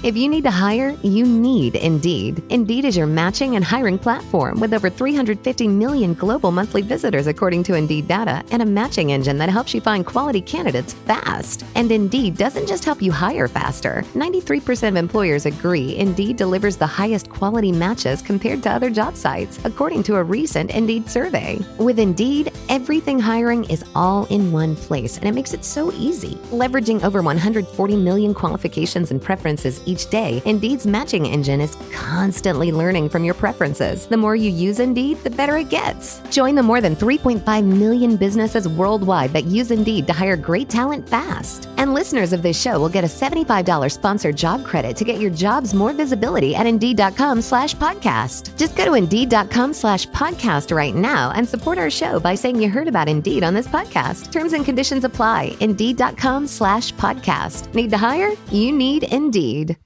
If you need to hire, you need Indeed. Indeed is your matching and hiring platform with over 350 million global monthly visitors according to Indeed data and a matching engine that helps you find quality candidates fast. And Indeed doesn't just help you hire faster. 93% of employers agree Indeed delivers the highest quality matches compared to other job sites, according to a recent Indeed survey. With Indeed, everything hiring is all in one place, and it makes it so easy. Leveraging over 140 million qualifications and preferences each day, Indeed's matching engine is constantly learning from your preferences. The more you use Indeed, the better it gets. Join the more than 3.5 million businesses worldwide that use Indeed to hire great talent fast. And listeners of this show will get a $75 sponsored job credit to get your jobs more visibility at Indeed.com/podcast. Just go to Indeed.com/podcast right now and support our show by saying you heard about Indeed on this podcast. Terms and conditions apply. Indeed.com/podcast. Need to hire? You need Indeed.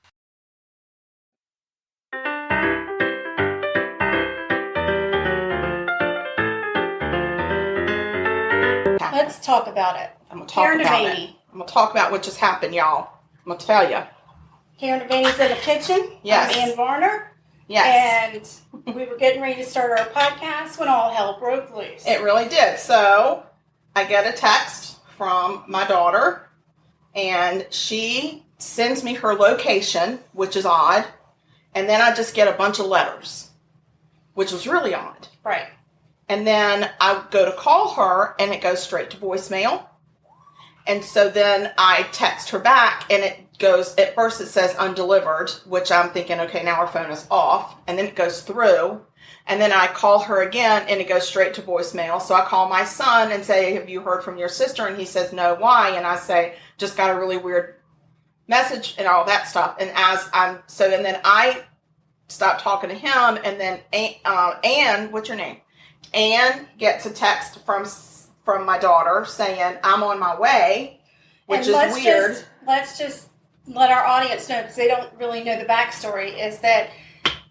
Let's talk about it. I'm going to talk about it. I'm going to talk about what just happened, y'all. I'm going to tell you. Karen Devaney's in the kitchen. Yes. I'm Ann Varner. Yes. And we were getting ready to start our podcast when all hell broke loose. It really did. So I get a text from my daughter, and she sends me her location, which is odd. And then I just get a bunch of letters, which was really odd. Right. And then I go to call her, and it goes straight to voicemail. And so then I text her back, and it goes, at first it says undelivered, which I'm thinking, okay, now our phone is off. And then it goes through. And then I call her again, and it goes straight to voicemail. So I call my son and say, have you heard from your sister? And he says, no, why? And I say, just got a really weird message and all that stuff. And and then I stop talking to him, and then Ann, what's your name? Ann gets a text from my daughter saying, I'm on my way, which is weird. Let's just let our audience know, because they don't really know the backstory, is that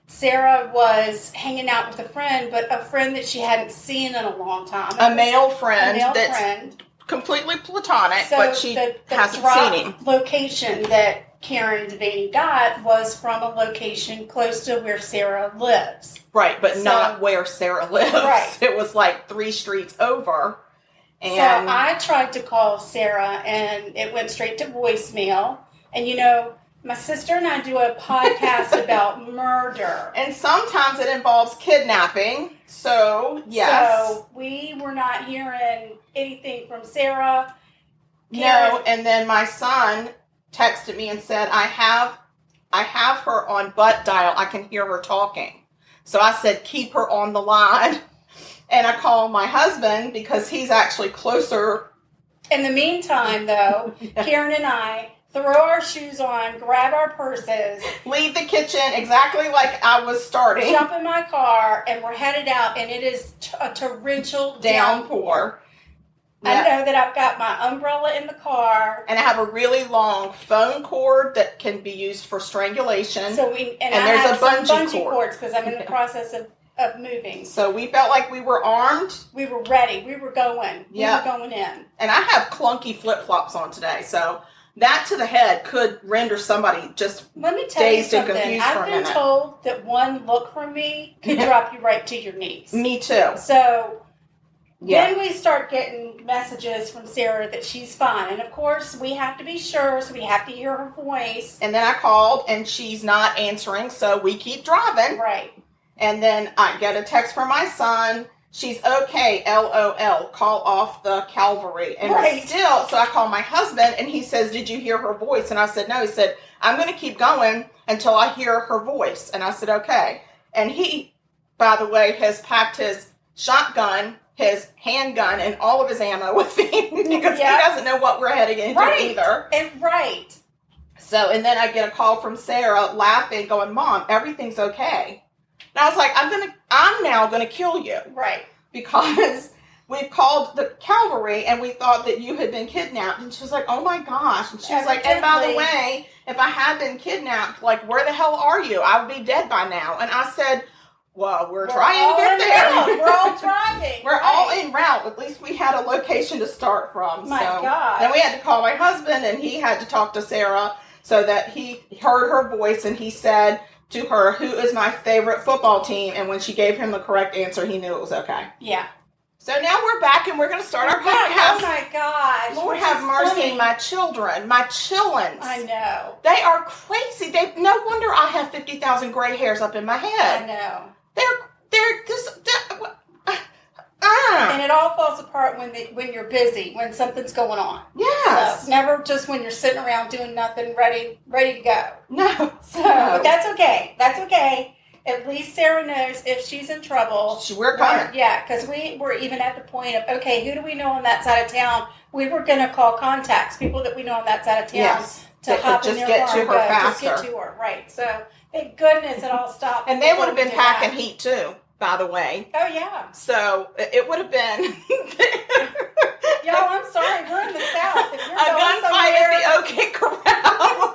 Sarah was hanging out with a friend, but a friend that she hadn't seen in a long time. A male friend. Completely platonic, so but she hasn't seen him. The location that Karen Devaney got was from a location close to where Sarah lives. Right, but not where Sarah lives. Right. It was like 3 streets over. And so I tried to call Sarah, and it went straight to voicemail. And, you know, my sister and I do a podcast about murder. And sometimes it involves kidnapping. So, yes. So we were not hearing anything from Sarah. No, and then my son texted me and said, I have her on butt dial. I can hear her talking. So I said, keep her on the line. And I called my husband because he's actually closer. In the meantime, though, Karen and I throw our shoes on, grab our purses, leave the kitchen exactly like I was starting, jump in my car, and we're headed out, and it is a torrential downpour. Yeah. I know that I've got my umbrella in the car. And I have a really long phone cord that can be used for strangulation. And there's a bungee cords because I'm in the process of moving. So we felt like we were armed. We were ready. We were going. Yeah. We were going in. And I have clunky flip-flops on today, so that to the head could render somebody just dazed and confused for a minute. I've been told that one look from me could drop you right to your knees. Me too. So then we start getting messages from Sarah that she's fine. And of course, we have to be sure, so we have to hear her voice. And then I called, and she's not answering, so we keep driving. Right. And then I get a text from my son. She's okay, LOL, call off the Calvary. And still, so I call my husband, and he says, did you hear her voice? And I said, no. He said, I'm going to keep going until I hear her voice. And I said, okay. And he, by the way, has packed his shotgun, his handgun, and all of his ammo with him because he doesn't know what we're heading into either. So, and then I get a call from Sarah laughing, going, Mom, everything's okay. And I was like, I'm now going to kill you. Right. Because we've called the Calvary and we thought that you had been kidnapped. And she was like, oh my gosh. And she was like, and by the way, if I had been kidnapped, like, where the hell are you? I would be dead by now. And I said, well, we're trying to get there. We're all driving. We're all en route. At least we had a location to start from. My God. Then we had to call my husband, and he had to talk to Sarah. so that he heard her voice and he said to her, "Who is my favorite football team?" And when she gave him the correct answer, he knew it was okay. Yeah. So now we're back and we're going to start our podcast. Oh my gosh. Lord have mercy, my children, my chillins. I know. They are crazy. No wonder I have 50,000 gray hairs up in my head. I know. They're just... And it all falls apart when you're busy, when something's going on. Yes. So never just when you're sitting around doing nothing, ready to go. No. So, but that's okay. That's okay. At least Sarah knows if she's in trouble. We're coming. Yeah, because we were even at the point of, okay, who do we know on that side of town? We were going to call contacts, people that we know on that side of town, to hop in their car just get to her faster. Just get to her, right. So, thank goodness it all stopped. And they would have been packing heat, too, by the way. Oh, yeah. So, it would have been... Y'all, I'm sorry, we're in the South. If you're a gunfight at the OK Corral.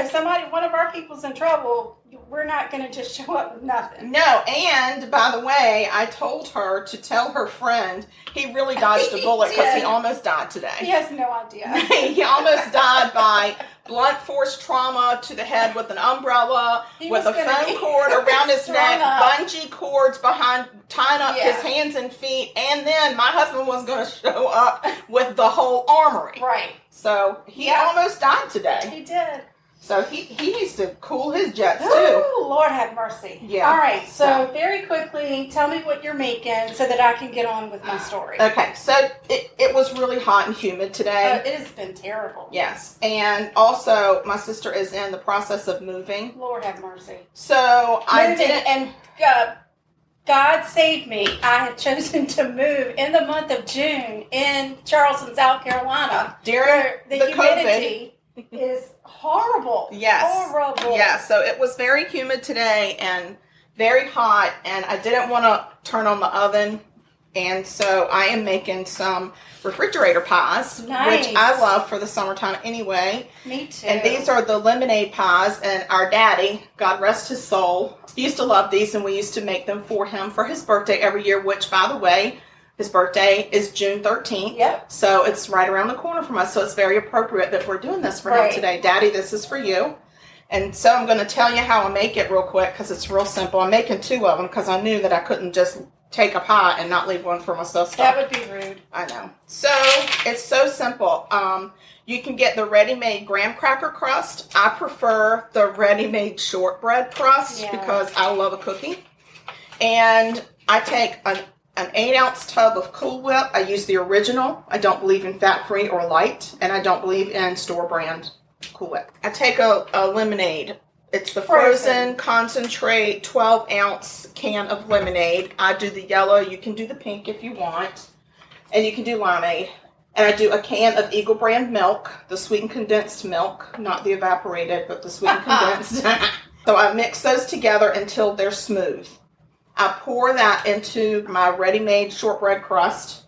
if somebody, one of our people's in trouble, we're not going to just show up with nothing. No, and by the way, I told her to tell her friend he really dodged a bullet because he almost died today. He has no idea. He almost died by blunt force trauma to the head with an umbrella, with a phone cord around his neck, bungee cords behind, tying up his hands and feet, and then my husband was going to show up with the whole armory. Right. So he almost died today. He did. So he needs to cool his jets too. Ooh, Lord have mercy. Yeah. All right. So very quickly, tell me what you're making so that I can get on with my story. Okay. So it was really hot and humid today. It has been terrible. Yes. And also my sister is in the process of moving. Lord have mercy. So I didn't. And God saved me. I had chosen to move in the month of June in Charleston, South Carolina. During the COVID. humidity is horrible. Yes. Horrible. Yeah, so it was very humid today and very hot, and I didn't want to turn on the oven, and so I am making some refrigerator pies, which I love for the summertime anyway. Me too. And these are the lemonade pies, and our daddy, God rest his soul, used to love these, and we used to make them for him for his birthday every year, which, by the way, his birthday is June 13th. Yep. So it's right around the corner from us. So it's very appropriate that we're doing this for him today. Daddy, this is for you. And so I'm going to tell you how I make it real quick because it's real simple. I'm making 2 of them because I knew that I couldn't just take a pie and not leave one for myself. That would be rude. I know. So it's so simple. You can get the ready-made graham cracker crust. I prefer the ready-made shortbread crust because I love a cookie. And I take an 8-ounce tub of Cool Whip. I use the original. I don't believe in fat-free or light, and I don't believe in store-brand Cool Whip. I take a lemonade. It's the frozen concentrate 12-ounce can of lemonade. I do the yellow. You can do the pink if you want, and you can do limeade. And I do a can of Eagle brand milk, the sweetened condensed milk, not the evaporated, but the sweetened condensed. So I mix those together until they're smooth. I pour that into my ready-made shortbread crust,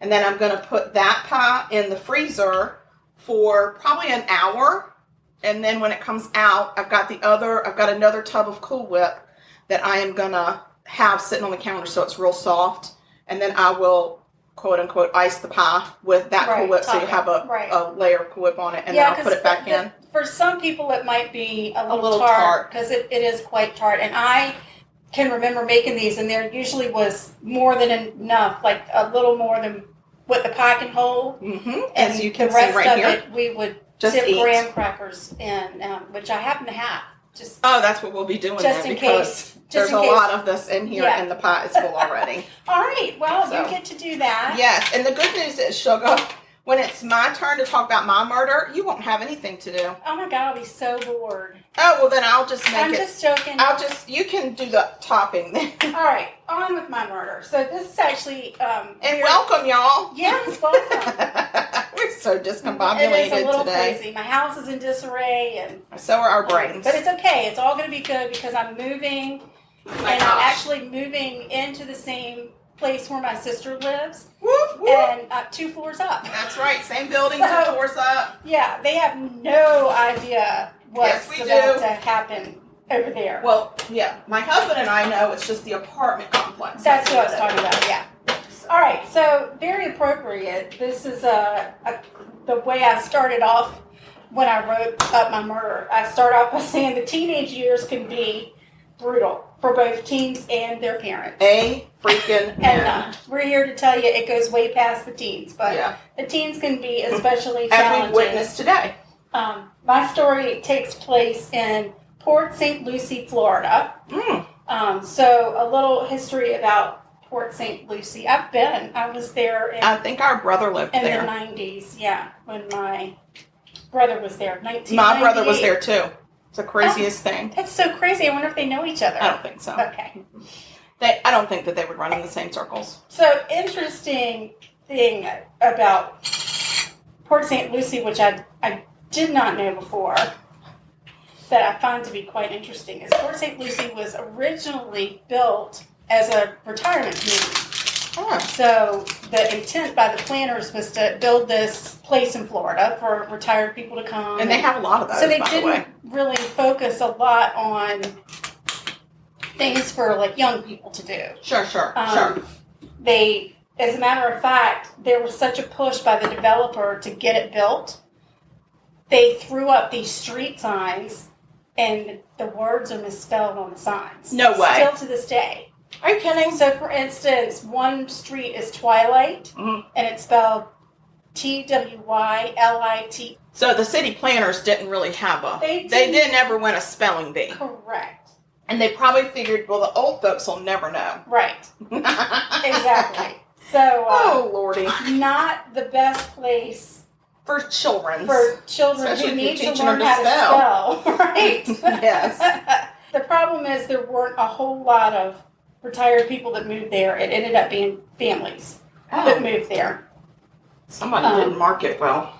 and then I'm going to put that pie in the freezer for probably an hour, and then when it comes out, I've got another tub of Cool Whip that I am going to have sitting on the counter so it's real soft, and then I will, quote-unquote, ice the pie with that Cool Whip so you have a layer of Cool Whip on it, and then I'll put it back in. For some people, it might be a little tart because it is quite tart, and I can remember making these, and there usually was more than enough, like a little more than what the pie can hold. Mm-hmm. And you can the rest see right of here, it, we would just dip eat graham crackers in, which I happen to have. That's what we'll be doing just then, in because case. There's a lot of this in here, and the pie is full already. All right, well, you get to do that. Yes, and the good news is, Sugar, when it's my turn to talk about my murder, you won't have anything to do. Oh my God, I'll be so bored. Oh, well then I'll just make I'm just joking. You can do the topping then. All right, on with my murder. So this is actually... and welcome, y'all. Yes, welcome. We're so discombobulated today. It is a little crazy. My house is in disarray. And so are our brains. But it's okay. It's all going to be good because I'm moving. I'm actually moving into the same place where my sister lives. Whoop, whoop. And 2 floors up. That's right. Same building, 2 floors up. Yeah, they have no idea what's about to happen over there. Well, yeah. My husband and I know it's just the apartment complex. That's what I was talking about, yeah. All right, so very appropriate. This is the way I started off when I wrote up my murder. I start off by saying the teenage years can be brutal for both teens and their parents. A freaking and we're here to tell you it goes way past the teens, but the teens can be especially challenging. As we've witnessed today. My story takes place in Port St. Lucie, Florida. So a little history about Port St. Lucie. I was there I think our brother lived there. In the 90s, when my brother was there. My brother was there too. It's the craziest thing. That's so crazy. I wonder if they know each other. I don't think so. Okay. I don't think that they would run in the same circles. So, interesting thing about Port St. Lucie, which I did not know before, that I find to be quite interesting, is Port St. Lucie was originally built as a retirement community. So the intent by the planners was to build this place in Florida for retired people to come. And they have a lot of those, so they by the way. didn't really focus a lot on things for like young people to do. Sure. They, as a matter of fact, there was such a push by the developer to get it built. They threw up these street signs, and the words are misspelled on the signs. No way. Still to this day. Are you kidding? So, for instance, one street is Twilight, and it's spelled Twylit. So the city planners didn't really have They didn't ever win a spelling bee. Correct. And they probably figured, well, the old folks will never know. Right. Exactly. So, oh, Lordy. Not the best place for children. Especially who need to learn how to spell. Right. Yes. The problem is there weren't a whole lot of retired people that moved there. It ended up being families that moved there. Somebody didn't mark it well.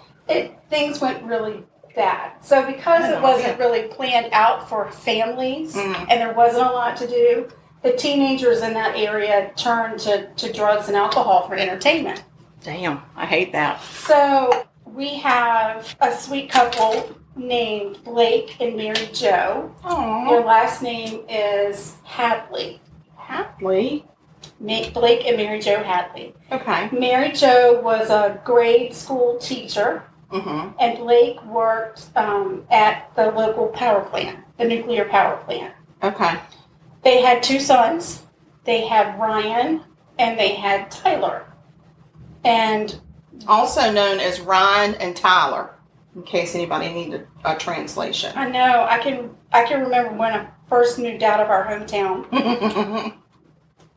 Things went really bad. So because it wasn't really planned out for families and there wasn't a lot to do, the teenagers in that area turned to drugs and alcohol for entertainment. Damn, I hate that. So we have a sweet couple named Blake and Mary Jo. Aww. Their last name is Hadley. Hadley? Blake and Mary Jo Hadley. Okay. Mary Jo was a grade school teacher, and Blake worked at the local power plant, the nuclear power plant. Okay. They had 2 sons. They had Ryan, and they had Tyler. And also known as Ryan and Tyler, in case anybody needed a translation. I know. I can remember when I first moved out of our hometown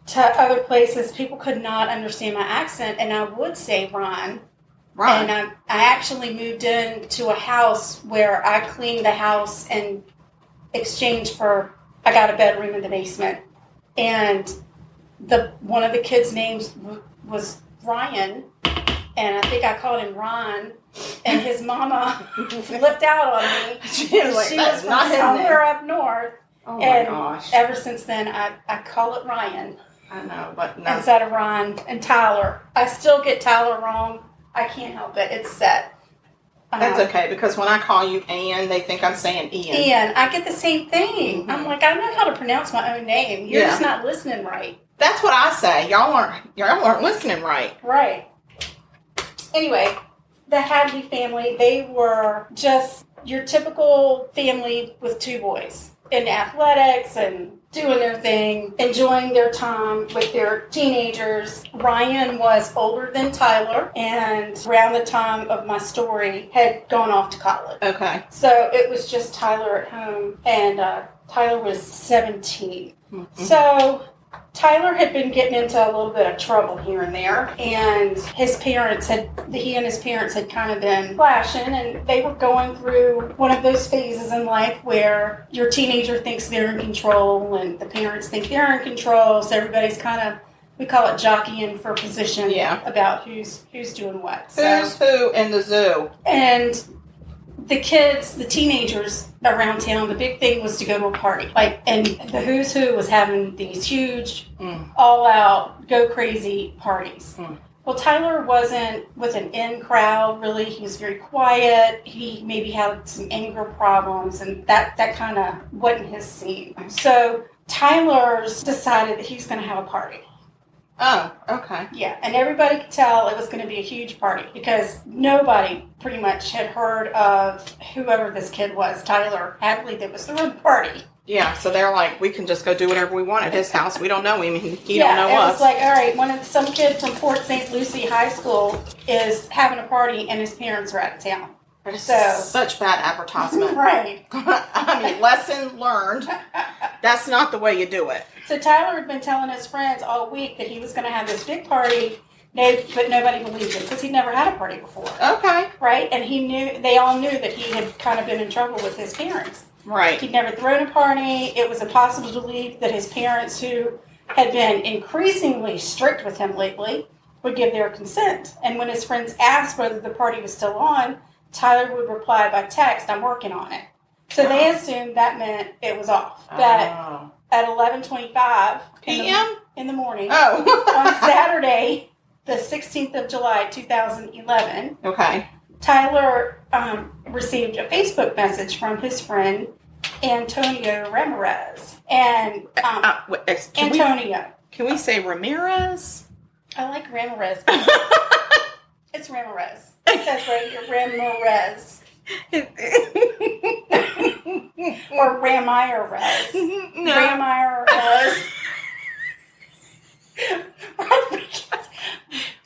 to other places, people could not understand my accent, and I would say Ron. And I actually moved into a house where I cleaned the house in exchange for, I got a bedroom in the basement. And one of the kids' names was Ryan, and I think I called him Ron, and his mama flipped out on me. She was from somewhere up north. Oh my gosh. Ever since then, I call it Ryan. I know, but no. Instead of Ron and Tyler. I still get Tyler wrong. I can't help it. It's set. That's okay, because when I call you Ann, they think I'm saying Ian. Ian. I get the same thing. I'm like, I know how to pronounce my own name. You're just not listening right. That's what I say. Y'all aren't listening right. Right. Anyway, the Hadley family, they were just your typical family with 2 boys in athletics and doing their thing, enjoying their time with their teenagers. Ryan was older than Tyler, and around the time of my story, had gone off to college. Okay. So it was just Tyler at home, and Tyler was 17. So Tyler had been getting into a little bit of trouble here and there, and he and his parents had kind of been clashing, and they were going through one of those phases in life where your teenager thinks they're in control, and the parents think they're in control, so everybody's kind of, we call it jockeying for position about who's doing what. Who's who in the zoo. And the kids, the teenagers around town, the big thing was to go to a party. And the who's who was having these huge, all-out, go-crazy parties. Well, Tyler wasn't with an in crowd, really. He was very quiet. He maybe had some anger problems, and that kind of wasn't his scene. So Tyler's decided that he's going to have a party. Oh, okay. Yeah, and everybody could tell it was going to be a huge party because nobody pretty much had heard of whoever this kid was, Tyler Hadley, that was throwing the party. Yeah, so they're like, we can just go do whatever we want at his house. We don't know him. He don't know us. Yeah, it was like, all right, some kid from Port St. Lucie High School is having a party and his parents are out of town. That is such bad advertisement. Right. I mean, lesson learned. That's not the way you do it. So Tyler had been telling his friends all week that he was going to have this big party, but nobody believed him because he'd never had a party before. Okay. Right? And they all knew that he had kind of been in trouble with his parents. Right. He'd never thrown a party. It was impossible to believe that his parents, who had been increasingly strict with him lately, would give their consent. And when his friends asked whether the party was still on, Tyler would reply by text, "I'm working on it." So they assumed that meant it was off. That at 11:25 p.m. in the morning on Saturday, the 16th of July, 2011, okay, Tyler received a Facebook message from his friend Antonio Ramirez. And Antonio. Can we say Ramirez? I like Ramirez. It's Ramirez. It says right here, Ramirez. Or Ramirez. No. Ramirez.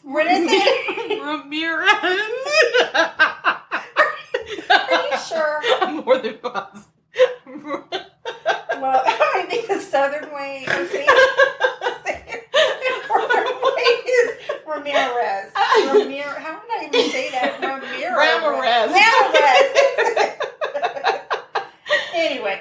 What is it? Ramirez. Are you sure? I'm more than positive. Well, I think the southern way of saying is Ramirez. How would I even say that? Ramirez.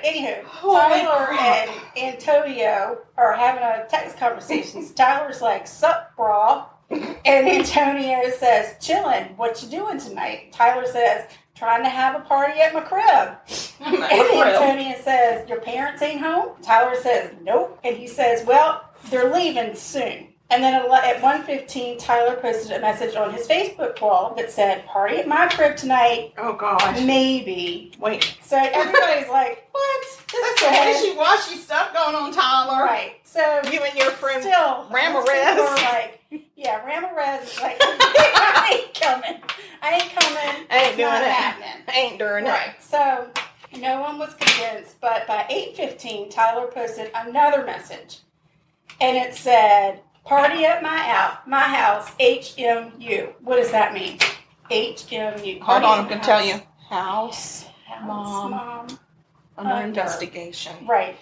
Anywho, Tyler and Antonio are having a text conversation. Tyler's like, "Sup, brah?" And Antonio says, "Chillin'. What you doing tonight?" Tyler says, "Trying to have a party at my crib." And Antonio says, "Your parents ain't home?" Tyler says, "Nope." And he says, "Well, they're leaving soon." And then at 1:15, Tyler posted a message on his Facebook wall that said, "Party at my crib tonight." Oh, gosh. Maybe. Wait. So everybody's like, "What?" That's some wishy-washy stuff going on, Tyler. Right. So you and your friend Ramirez. Like, yeah, Ramirez is like, I ain't coming. I ain't doing it. Happening. I ain't doing it. Right. So no one was convinced, but by 8:15, Tyler posted another message. And it said, "Party at my house, HMU." What does that mean? HMU. Hold on, I'm going to tell you. House, Mom. Under investigation. Right.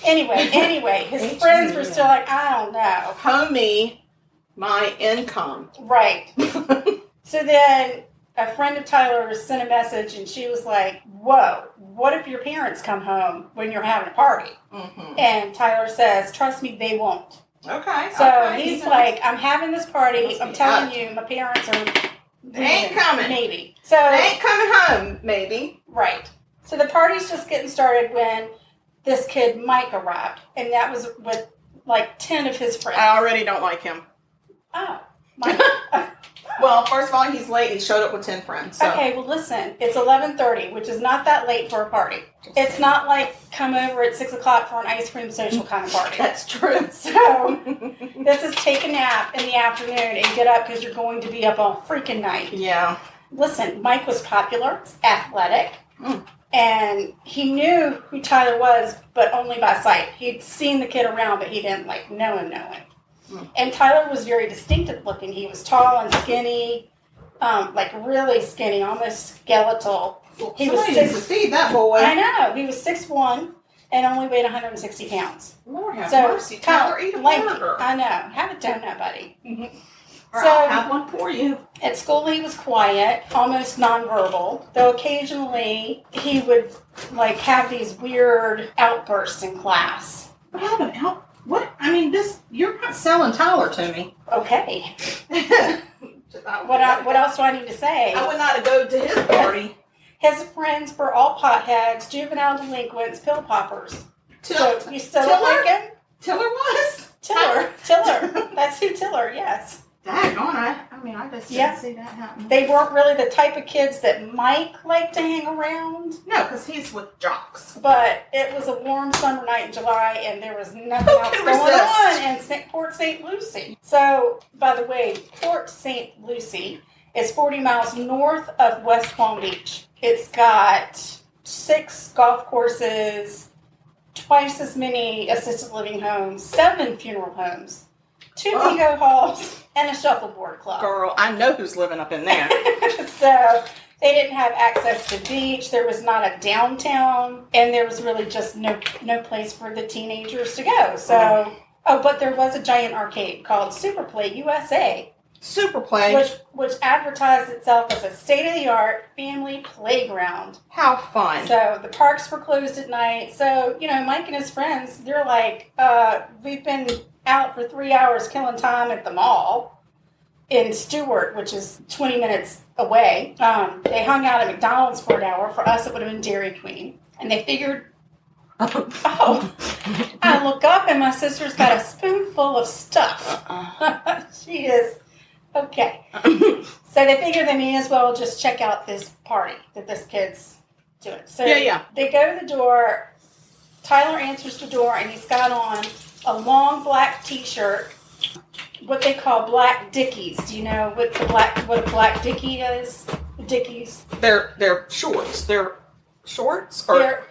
Anyway, his friends were still like, "I don't know." Homie, my income. Right. So then a friend of Tyler's sent a message and she was like, "Whoa, what if your parents come home when you're having a party?" Mm-hmm. And Tyler says, "Trust me, they won't." Okay. So he's like, "I'm having this party. I'm telling you, my parents are They ain't coming. Maybe. So they ain't coming home, maybe." Right. So the party's just getting started when this kid Mike arrived. And that was with like 10 of his friends. I already don't like him. Oh. Mike. Well, first of all, he's late. He showed up with 10 friends. So. Okay, well, listen. It's 11:30, which is not that late for a party. It's not like come over at 6 o'clock for an ice cream social kind of party. That's true. So this is take a nap in the afternoon and get up because you're going to be up all freaking night. Yeah. Listen, Mike was popular, athletic, and he knew who Tyler was, but only by sight. He'd seen the kid around, but he didn't know him. And Tyler was very distinctive looking. He was tall and skinny, like really skinny, almost skeletal. He was to see that boy. I know. He was 6'1" and only weighed 160 pounds. Lord have mercy. Tyler, eat a burger. I know. Have a donut, buddy. Mm-hmm. Or I'll have one for you. At school, he was quiet, almost nonverbal, though occasionally he would like have these weird outbursts in class. What? I mean, you're not selling Tyler to me. Okay. What else do I need to say? I would not go to his party. His friends were all potheads, juvenile delinquents, pill poppers. So you still don't like him? Tiller was? Tiller. That's who Tiller, yes. Daggone, I I mean, I just didn't see that happen. They weren't really the type of kids that Mike liked to hang around. No, because he's with jocks. But it was a warm summer night in July, and there was nothing else going on in Port St. Lucie. So, by the way, Port St. Lucie is 40 miles north of West Palm Beach. It's got 6 golf courses, twice as many assisted living homes, 7 funeral homes, 2 bingo halls, and a shuffleboard club. Girl, I know who's living up in there. So they didn't have access to beach. There was not a downtown, and there was really just no place for the teenagers to go. So, but there was a giant arcade called Superplay USA. Superplay, which advertised itself as a state-of-the-art family playground. How fun. So the parks were closed at night. So, Mike and his friends, they're like, we've been out for 3 hours killing time at the mall in Stewart, which is 20 minutes away. They hung out at McDonald's for an hour. For us, it would have been Dairy Queen. And they figured, I look up and my sister's got a spoonful of stuff. She is... Okay. So they figure they may as well just check out this party that this kid's doing. So they go to the door. Tyler answers the door, and he's got on a long black T-shirt, what they call black dickies. Do you know what a black dickie is? Dickies. They're shorts. They're shorts or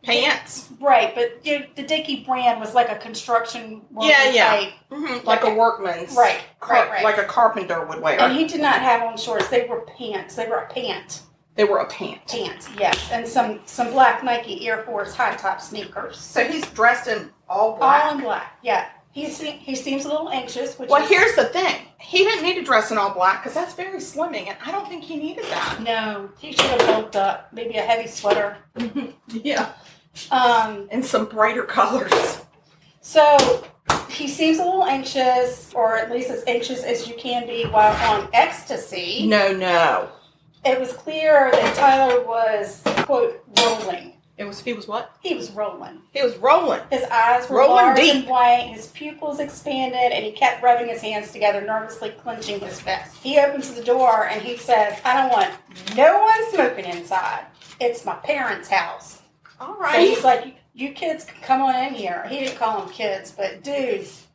pants. Right, but the Dickie brand was like a construction worker type. Mm-hmm. Like a workman's. Right. Like a carpenter would wear. And he did not have on shorts. They were pants. They were a pant. They were a pant. Pants, yes. And some black Nike Air Force high-top sneakers. So he's dressed in all black? All in black, yeah. He seems a little anxious. Here's the thing. He didn't need to dress in all black because that's very slimming, and I don't think he needed that. No, he should have bulked up. Maybe a heavy sweater. Yeah. And some brighter colors. So he seems a little anxious, or at least as anxious as you can be while on ecstasy. No. It was clear that Tyler was, quote, rolling. He was what? He was rolling. He was rolling. His eyes were large and white, his pupils expanded, and he kept rubbing his hands together, nervously clenching his fist. He opens the door and he says, I don't want no one smoking inside. It's my parents' house. All right. So he's like, you kids can come on in here. He didn't call them kids, but dudes,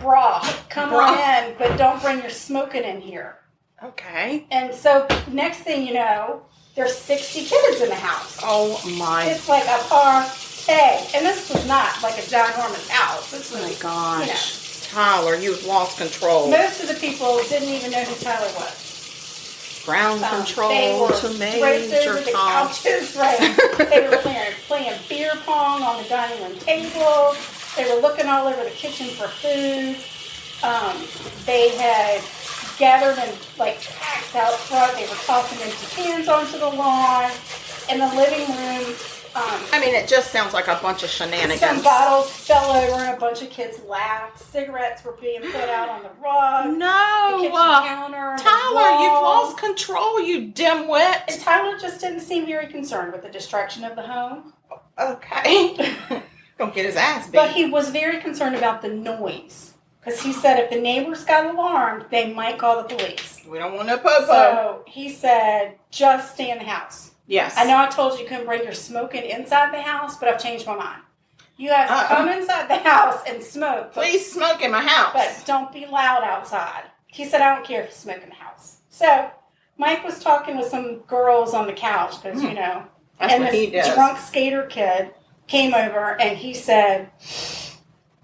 come on in, but don't bring your smoking in here. Okay. And so next thing you know, there's 60 kids in the house. Oh my. It's like a party. And this was not like a ginormous house. This was, oh my gosh. Tyler, you've lost control. Most of the people didn't even know who Tyler was. Ground control to Major Tom. Couches, right. They were playing beer pong on the dining room table. They were looking all over the kitchen for food. They had gathered in packs out front. They were tossing empty cans onto the lawn. In the living room, it just sounds like a bunch of shenanigans. Some bottles fell over and a bunch of kids laughed. Cigarettes were being put out on the rug. No. The kitchen counter. Tyler, you've lost control, you dimwit. And Tyler just didn't seem very concerned with the destruction of the home. Okay. Don't get his ass beat. But he was very concerned about the noise. Because he said if the neighbors got alarmed, they might call the police. We don't want no popo. So he said, just stay in the house. Yes. I know I told you couldn't bring your smoking inside the house, but I've changed my mind. You guys come inside the house and smoke. Please smoke in my house. But don't be loud outside. He said, I don't care if you smoke in the house. So Mike was talking with some girls on the couch because, That's and what he does. This drunk skater kid came over and he said,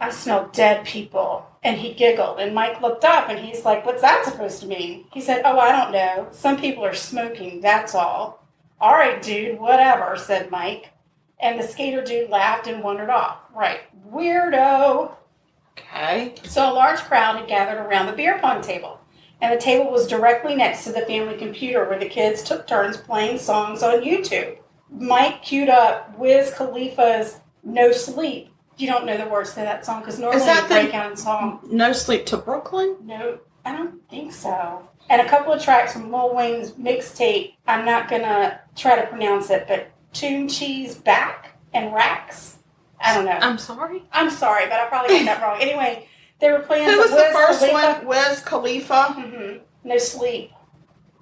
I smell dead people. And he giggled. And Mike looked up and he's like, what's that supposed to mean? He said, oh, I don't know. Some people are smoking, that's all. All right, dude, whatever, said Mike. And the skater dude laughed and wandered off. Right. Weirdo. Okay. So a large crowd had gathered around the beer pong table. And the table was directly next to the family computer where the kids took turns playing songs on YouTube. Mike queued up Wiz Khalifa's No Sleep. You don't know the words to that song because normally you break out in song. No Sleep to Brooklyn? No, I don't think so. And a couple of tracks from Lil Wayne's mixtape. I'm not going to try to pronounce it, but Tune Cheese Back and Racks. I don't know. I'm sorry, but I probably got that wrong. Anyway, they were playing Who was the first Khalifa. one? Wiz Khalifa? Mm-hmm. No sleep.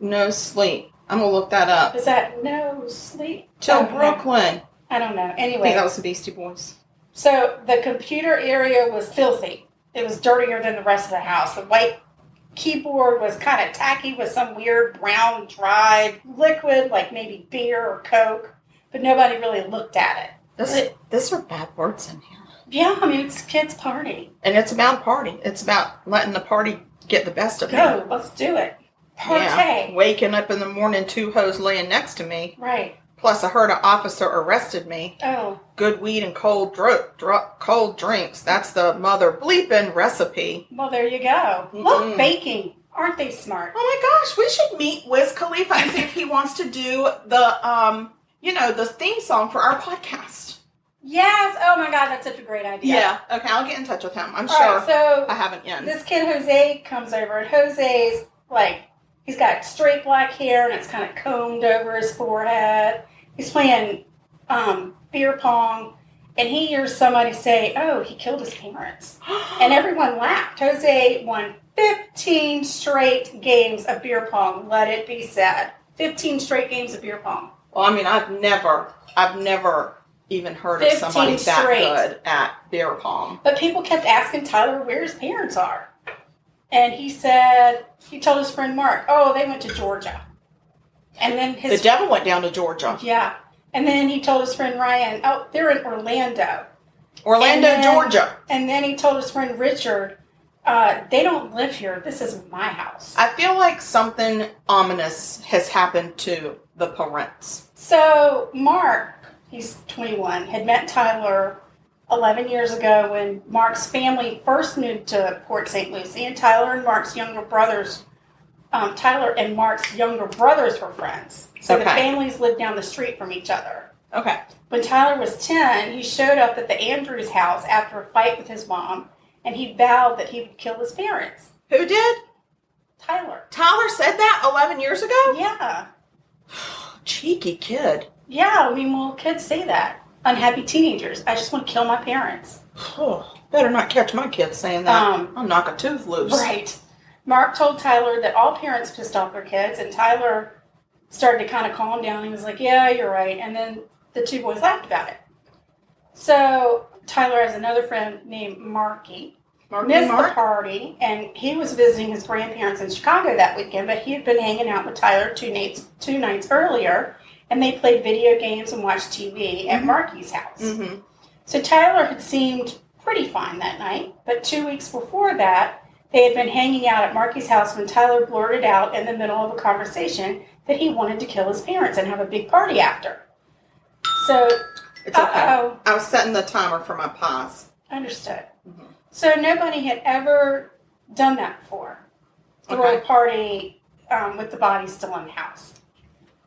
No sleep. I'm going to look that up. Is that no sleep? Till Brooklyn. I don't know. I Anyway. think that was the Beastie Boys. So the computer area was filthy. It was dirtier than the rest of the house. The white keyboard was kind of tacky with some weird brown dried liquid, like maybe beer or Coke, but nobody really looked at it. These are bad words in here. Yeah, I mean, it's a kid's party. And it's about party. It's about letting the party get the best of me. Go, let's do it. Partay. Yeah. Waking up in the morning, 2 hoes laying next to me. Right. Plus, I heard an officer arrested me. Oh. Good weed and cold drinks. That's the mother bleeping recipe. Well, there you go. Mm-mm. Look, baking. Aren't they smart? Oh my gosh, we should meet Wiz Khalifa and see if he wants to do the, the theme song for our podcast. Yes. Oh my God, that's such a great idea. Yeah. Okay, I'll get in touch with him. I'm All sure. Right, so I haven't yet. This kid Jose comes over, and Jose's like, he's got straight black hair, and it's kind of combed over his forehead. He's playing beer pong, and he hears somebody say, "Oh, he killed his parents," and everyone laughed. Jose won 15 straight games of beer pong. Let it be said, 15 straight games of beer pong. Well, I mean, I've never even heard of somebody that good at beer pong. But people kept asking Tyler where his parents are. And he told his friend Mark, oh, they went to Georgia. And then the devil went down to Georgia. Yeah. And then he told his friend Ryan, oh, they're in Orlando. Georgia. And then he told his friend Richard, they don't live here. This is my house. I feel like something ominous has happened to the parents. So Mark, he's 21, had met Tyler 11 years ago when Mark's family first moved to Port St. Lucie, and Tyler and Mark's younger brothers were friends. So the families lived down the street from each other. Okay. When Tyler was 10, he showed up at the Andrews house after a fight with his mom, and he vowed that he would kill his parents. Who did? Tyler. Tyler said that 11 years ago? Yeah. Cheeky kid. Yeah, I mean, well, kids say that. Unhappy teenagers. I just want to kill my parents. Oh, better not catch my kids saying that. I'll knock a tooth loose. Right. Mark told Tyler that all parents pissed off their kids, and Tyler started to kind of calm down. He was like, yeah, you're right. And then the two boys laughed about it. So Tyler has another friend named Marky. Missed the party, and he was visiting his grandparents in Chicago that weekend, but he had been hanging out with Tyler two nights earlier, and they played video games and watched TV at Marky's house. Mm-hmm. So Tyler had seemed pretty fine that night, but 2 weeks before that, they had been hanging out at Marky's house when Tyler blurted out in the middle of a conversation that he wanted to kill his parents and have a big party after. So, it's okay. I was setting the timer for my pause. Understood. Mm-hmm. So nobody had ever done that before. Throw a party with the body still in the house.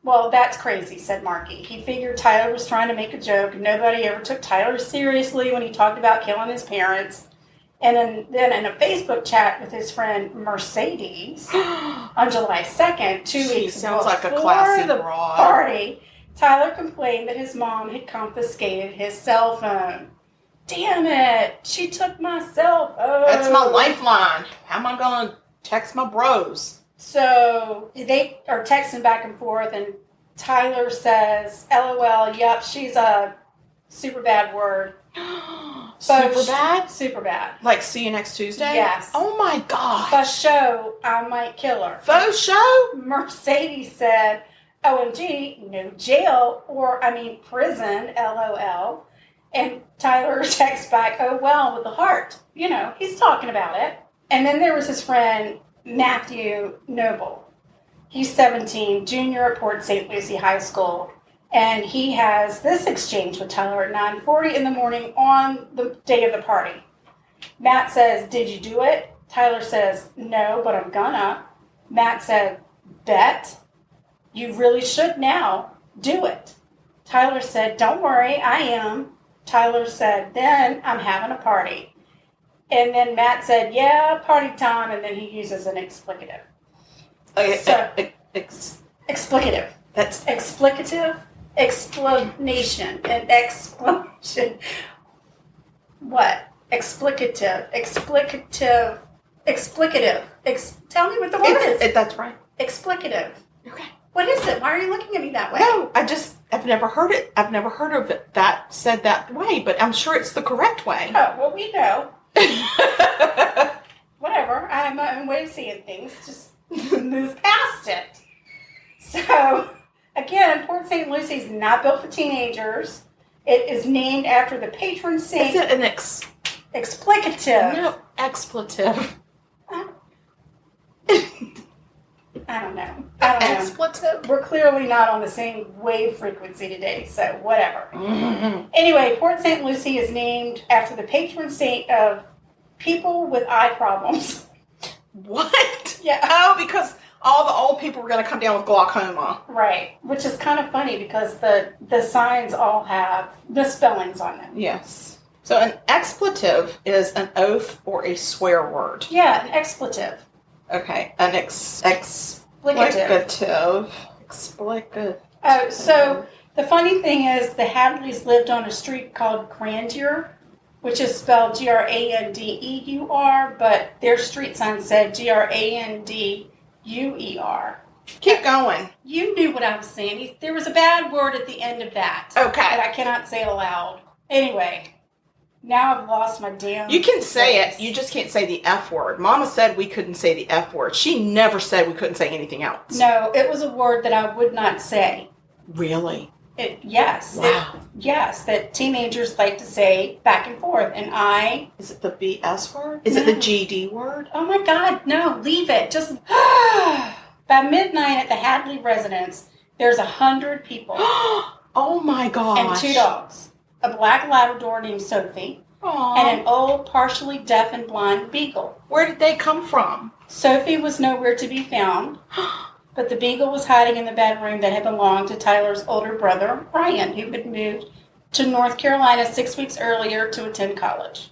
Well, that's crazy, said Marky. He figured Tyler was trying to make a joke. Nobody ever took Tyler seriously when he talked about killing his parents. And then in a Facebook chat with his friend Mercedes on July 2nd, 2 weeks sounds like a before classy the broad. party, Tyler complained that his mom had confiscated his cell phone. Damn it, she took my cell phone. That's my lifeline. How am I going to text my bros? So they are texting back and forth, and Tyler says, LOL, yep, she's a super bad word. Super bad? Super bad. Like, see you next Tuesday? Yes. Oh my God. For show, I might kill her. Faux show? Mercedes said, OMG, no jail, prison, LOL. And Tyler texts back, oh, well, with the heart. You know, he's talking about it. And then there was his friend, Matthew Noble. He's 17, junior at Port St. Lucie High School. And he has this exchange with Tyler at 9:40 in the morning on the day of the party. Matt says, did you do it? Tyler says, no, but I'm gonna. Matt said, bet. You really should now. Do it. Tyler said, don't worry, I am. Tyler said, then I'm having a party. And then Matt said, yeah, party time, and then he uses an explicative. Explicative. That's explicative, explanation, and explanation. What? Explicative. Explicative. Tell me what the word is. That's right. Explicative. Okay. What is it? Why are you looking at me that way? No, I've never heard it. I've never heard of it that said that way, but I'm sure it's the correct way. Oh, well, we know. Whatever. I have my own way of seeing things. Just move past it. So, again, Port St. Lucie is not built for teenagers. It is named after the patron saint. Is it an explicative? No, expletive. I don't know. Expletive? We're clearly not on the same wave frequency today, so whatever. Mm-hmm. Anyway, Port St. Lucie is named after the patron saint of people with eye problems. What? Yeah. Oh, because all the old people were going to come down with glaucoma. Right. Which is kind of funny because the signs all have misspellings on them. Yes. So an expletive is an oath or a swear word. Yeah, an expletive. Okay. An explicative. Oh, so the funny thing is the Hadleys lived on a street called Grandeur, which is spelled Grandeur, but their street sign said Granduer. Keep going. You knew what I was saying. There was a bad word at the end of that. Okay. But I cannot say it aloud. Anyway, now I've lost my damn You can say voice. it. You just can't say the F word. Mama said we couldn't say the F word. She never said we couldn't say anything else. No, it was a word that I would not say. Really? Yes. Wow. Yes, that teenagers like to say back and forth. And I... Is it the BS word? Is it the GD word? Oh my God, no, leave it. Just... By midnight at the Hadley residence, there's 100 people. Oh my gosh. And 2 dogs. A black Labrador named Sophie. Aww. And an old, partially deaf and blind beagle. Where did they come from? Sophie was nowhere to be found. But the beagle was hiding in the bedroom that had belonged to Tyler's older brother, Ryan, who had moved to North Carolina 6 weeks earlier to attend college.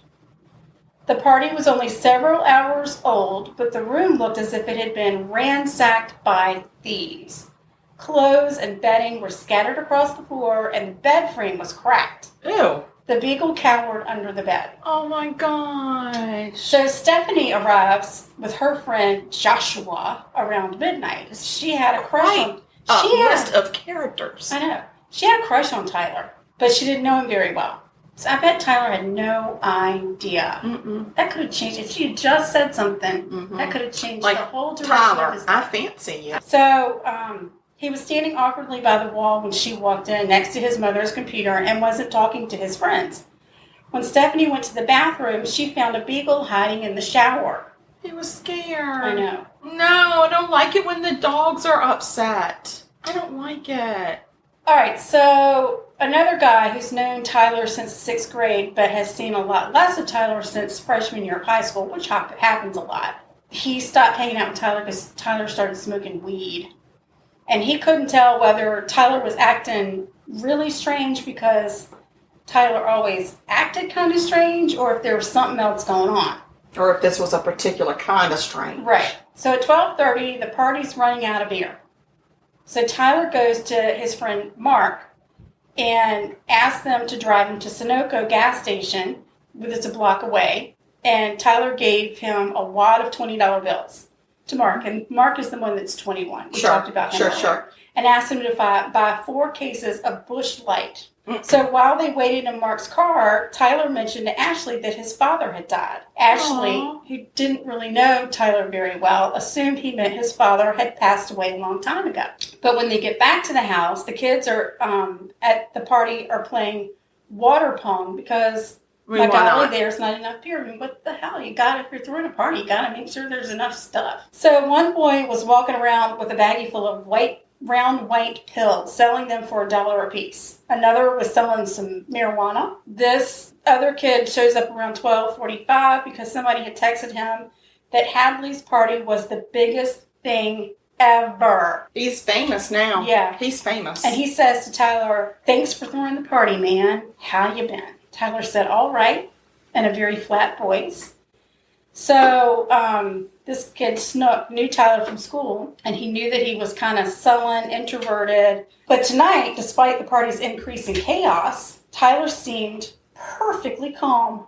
The party was only several hours old, but the room looked as if it had been ransacked by thieves. Clothes and bedding were scattered across the floor, and the bed frame was cracked. Ew. The beagle cowered under the bed. Oh my gosh. So Stephanie arrives with her friend Joshua around midnight. She had a crush on... A list of characters. I know. She had a crush on Tyler, but she didn't know him very well. So I bet Tyler had no idea. Mm-mm. That could have changed. If she had just said something, that could have changed the whole direction Tyler, of his life. I fancy you. So he was standing awkwardly by the wall when she walked in next to his mother's computer and wasn't talking to his friends. When Stephanie went to the bathroom, she found a beagle hiding in the shower. He was scared. I know. No, I don't like it when the dogs are upset. I don't like it. All right, so another guy who's known Tyler since 6th grade but has seen a lot less of Tyler since freshman year of high school, which happens a lot. He stopped hanging out with Tyler because Tyler started smoking weed. And he couldn't tell whether Tyler was acting really strange because Tyler always acted kind of strange or if there was something else going on. Or if this was a particular kind of strange. Right. So at 12:30, the party's running out of beer. So Tyler goes to his friend Mark and asks them to drive him to Sunoco gas station, which is a block away. And Tyler gave him a wad of $20 bills to Mark. And Mark is the one that's 21. We talked about him earlier. Sure. And asked him to buy 4 cases of Busch Light. So while they waited in Mark's car, Tyler mentioned to Ashley that his father had died. Ashley, who didn't really know Tyler very well, assumed he meant his father had passed away a long time ago. But when they get back to the house, the kids are at the party are playing water pong because there's not enough beer. I mean, what the hell? If you're throwing a party, you got to make sure there's enough stuff. So one boy was walking around with a baggie full of round white pills, selling them for $1 a piece. Another was selling some marijuana. This other kid shows up around 12:45 because somebody had texted him that Hadley's party was the biggest thing ever. He's famous now. Yeah. He's famous. And he says to Tyler, "Thanks for throwing the party, man. How you been?" Tyler said, "All right," in a very flat voice. So this kid Snook knew Tyler from school, and he knew that he was kind of sullen, introverted. But tonight, despite the party's increasing chaos, Tyler seemed perfectly calm.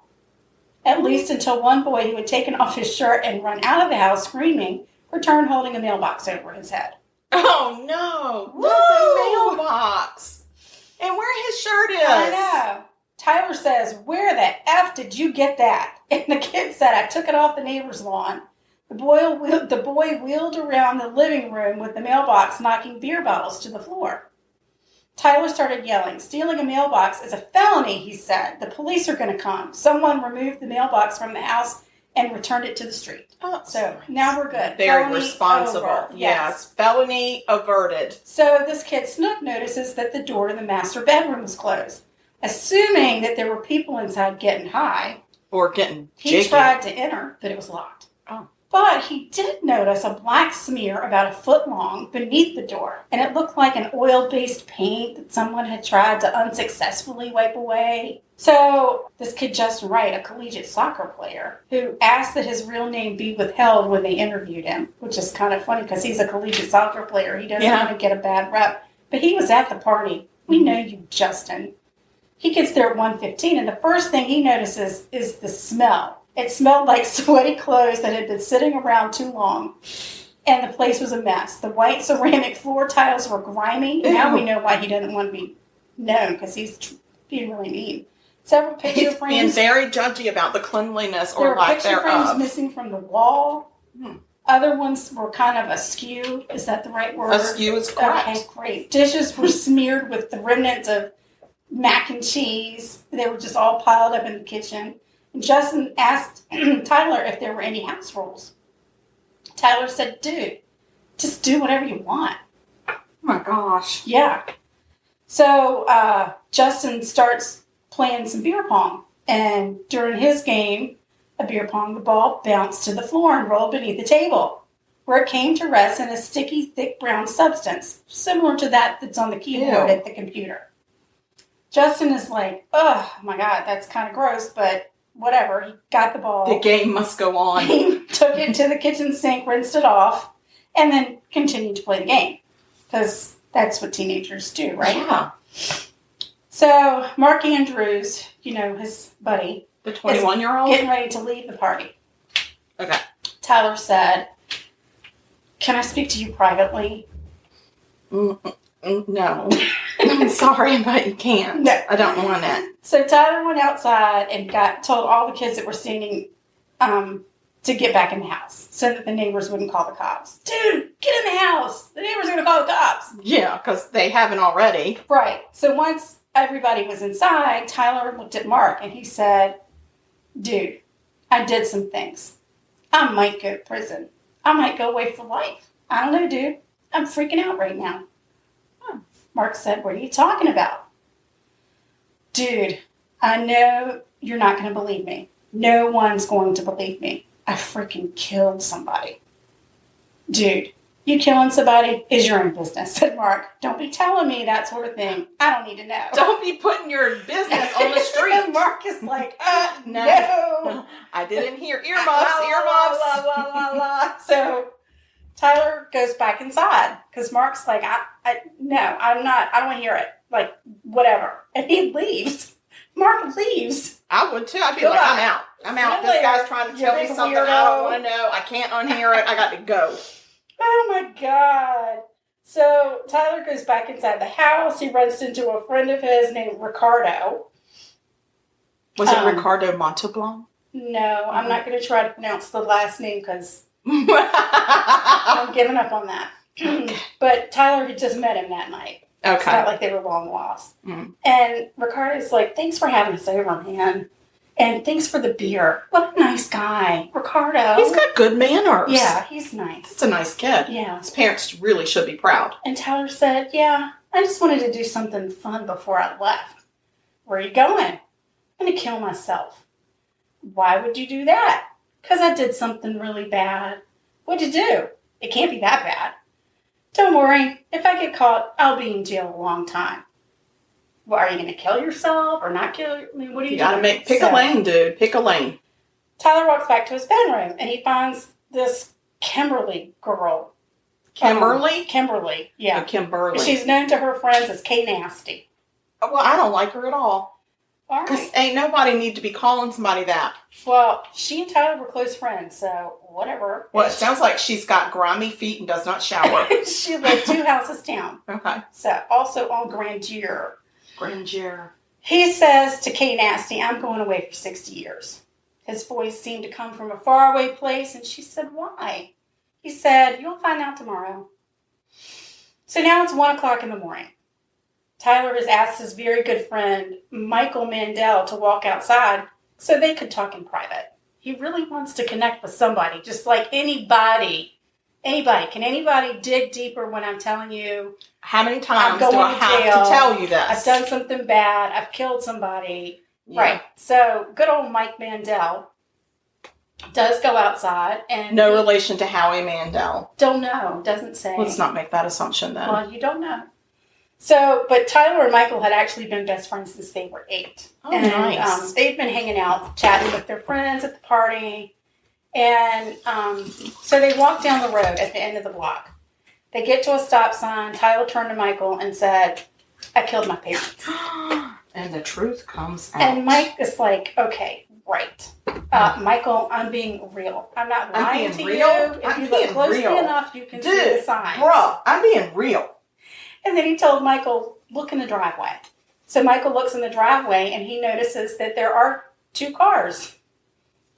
At least until one boy who had taken off his shirt and run out of the house screaming returned holding a mailbox over his head. Oh, no. Woo! Not the mailbox. And where his shirt is. I know. Tyler says, "Where the F did you get that?" And the kid said, "I took it off the neighbor's lawn." The boy wheeled around the living room with the mailbox, knocking beer bottles to the floor. Tyler started yelling. "Stealing a mailbox is a felony," he said. "The police are going to come." Someone removed the mailbox from the house and returned it to the street. Oh, so now we're good. Very felony responsible. Over. Yes. Felony averted. So this kid Snook notices that the door to the master bedroom was closed. Assuming that there were people inside getting high. Or getting jiggy. He tried to enter, but it was locked. Oh. But he did notice a black smear about a foot long beneath the door, and it looked like an oil-based paint that someone had tried to unsuccessfully wipe away. So this kid Justin Wright, a collegiate soccer player, who asked that his real name be withheld when they interviewed him, which is kind of funny because he's a collegiate soccer player. He doesn't want to get a bad rep. But he was at the party. We know you, Justin. He gets there at 1:15, and the first thing he notices is the smell. It smelled like sweaty clothes that had been sitting around too long, and the place was a mess. The white ceramic floor tiles were grimy. Ew. Now we know why he doesn't want to be known, because he's being really mean. Several picture frames. He's being very judgy about the cleanliness or lack thereof. There were picture frames missing from the wall. Other ones were kind of askew. Is that the right word? Askew is correct. Okay, great. Dishes were smeared with the remnants of mac and cheese. They were just all piled up in the kitchen. And Justin asked Tyler if there were any house rules. Tyler said, "Dude, just do whatever you want." Oh my gosh. Yeah. So Justin starts playing some beer pong. And during his game of beer pong, the ball bounced to the floor and rolled beneath the table, where it came to rest in a sticky, thick brown substance, similar to that's on the keyboard at the computer. Justin is like, "Oh my God, that's kind of gross, but whatever." He got the ball. The game must go on. He took it to the kitchen sink, rinsed it off, and then continued to play the game. Because that's what teenagers do, right? Yeah. So Mark Andrews, his buddy, the 21-year-old, getting ready to leave the party. Okay. Tyler said, "Can I speak to you privately?" No. I'm sorry, but you can't. No. I don't want it. So Tyler went outside and told all the kids that were standing to get back in the house so that the neighbors wouldn't call the cops. "Dude, get in the house. The neighbors are going to call the cops." Yeah, because they haven't already. Right. So once everybody was inside, Tyler looked at Mark and he said, "Dude, I did some things. I might go to prison. I might go away for life. I don't know, dude. I'm freaking out right now." Mark said, "What are you talking about?" "Dude, I know you're not going to believe me. No one's going to believe me. I freaking killed somebody." "Dude, you killing somebody is your own business," said Mark. "Don't be telling me that sort of thing. I don't need to know. Don't be putting your business on the street." And Mark is like, no. I didn't hear earmuffs. So Tyler goes back inside because Mark's like, no, I'm not. I don't want to hear it. Like, whatever. And he leaves. Mark leaves. I would too. I'd be like, I'm out. This guy's trying to tell me something I don't want to know. I can't unhear it. I got to go. Oh my God. So Tyler goes back inside the house. He runs into a friend of his named Ricardo. Was it Ricardo Montalban? No, I'm not going to try to pronounce the last name because I'm giving up on that. But Tyler had just met him that night. Okay. It's not like they were long lost. Mm. And Ricardo's like, "Thanks for having us over, man. And thanks for the beer. What a nice guy. Ricardo. He's got good manners." Yeah, he's nice. He's a nice kid. Yeah. His parents really should be proud. And Tyler said, "Yeah, I just wanted to do something fun before I left." "Where are you going?" "I'm going to kill myself." "Why would you do that?" "Because I did something really bad." "What'd you do?" "It can't be that bad." "Don't worry. If I get caught, I'll be in jail a long time." "Well, are you going to kill yourself or not kill? I mean, what are you doing?" You got to pick a lane, dude. Pick a lane. Tyler walks back to his bedroom and he finds this Kimberly girl. Kimberly? Kimberly, yeah. Oh, Kimberly. She's known to her friends as K Nasty. Well, I don't like her at all. All Because right. ain't nobody need to be calling somebody that. Well, she and Tyler were close friends, so whatever. Well, it sounds like she's got grimy feet and does not shower. She lived 2 houses down. Okay. So, also on Grandier. Grandier. He says to Kay Nasty, I'm going away for 60 years. His voice seemed to come from a faraway place, and she said, why? He said, you'll find out tomorrow. So now it's 1 o'clock in the morning. Tyler has asked his very good friend, Michael Mandel, to walk outside so they could talk in private. He really wants to connect with somebody, just like anybody. Anybody. Can anybody dig deeper when I'm telling you? How many times do I jail. have to tell you this? I've done something bad. I've killed somebody. Yeah. Right. So, good old Mike Mandel does go outside. And no relation to Howie Mandel. Don't know. Doesn't say. Let's not make that assumption then. Well, you don't know. So, but Tyler and Michael had actually been best friends since they were 8. Oh, and, nice. They've been hanging out, chatting with their friends at the party. And so they walk down the road at the end of the block. They get to a stop sign. Tyler turned to Michael and said, I killed my parents. And the truth comes out. And Mike is like, okay, right. Michael, I'm being real. I'm not lying to you. If you look closely enough, you can see the signs. Bruh, I'm being real. And then he told Michael, look in the driveway. So Michael looks in the driveway and he notices that there are 2 cars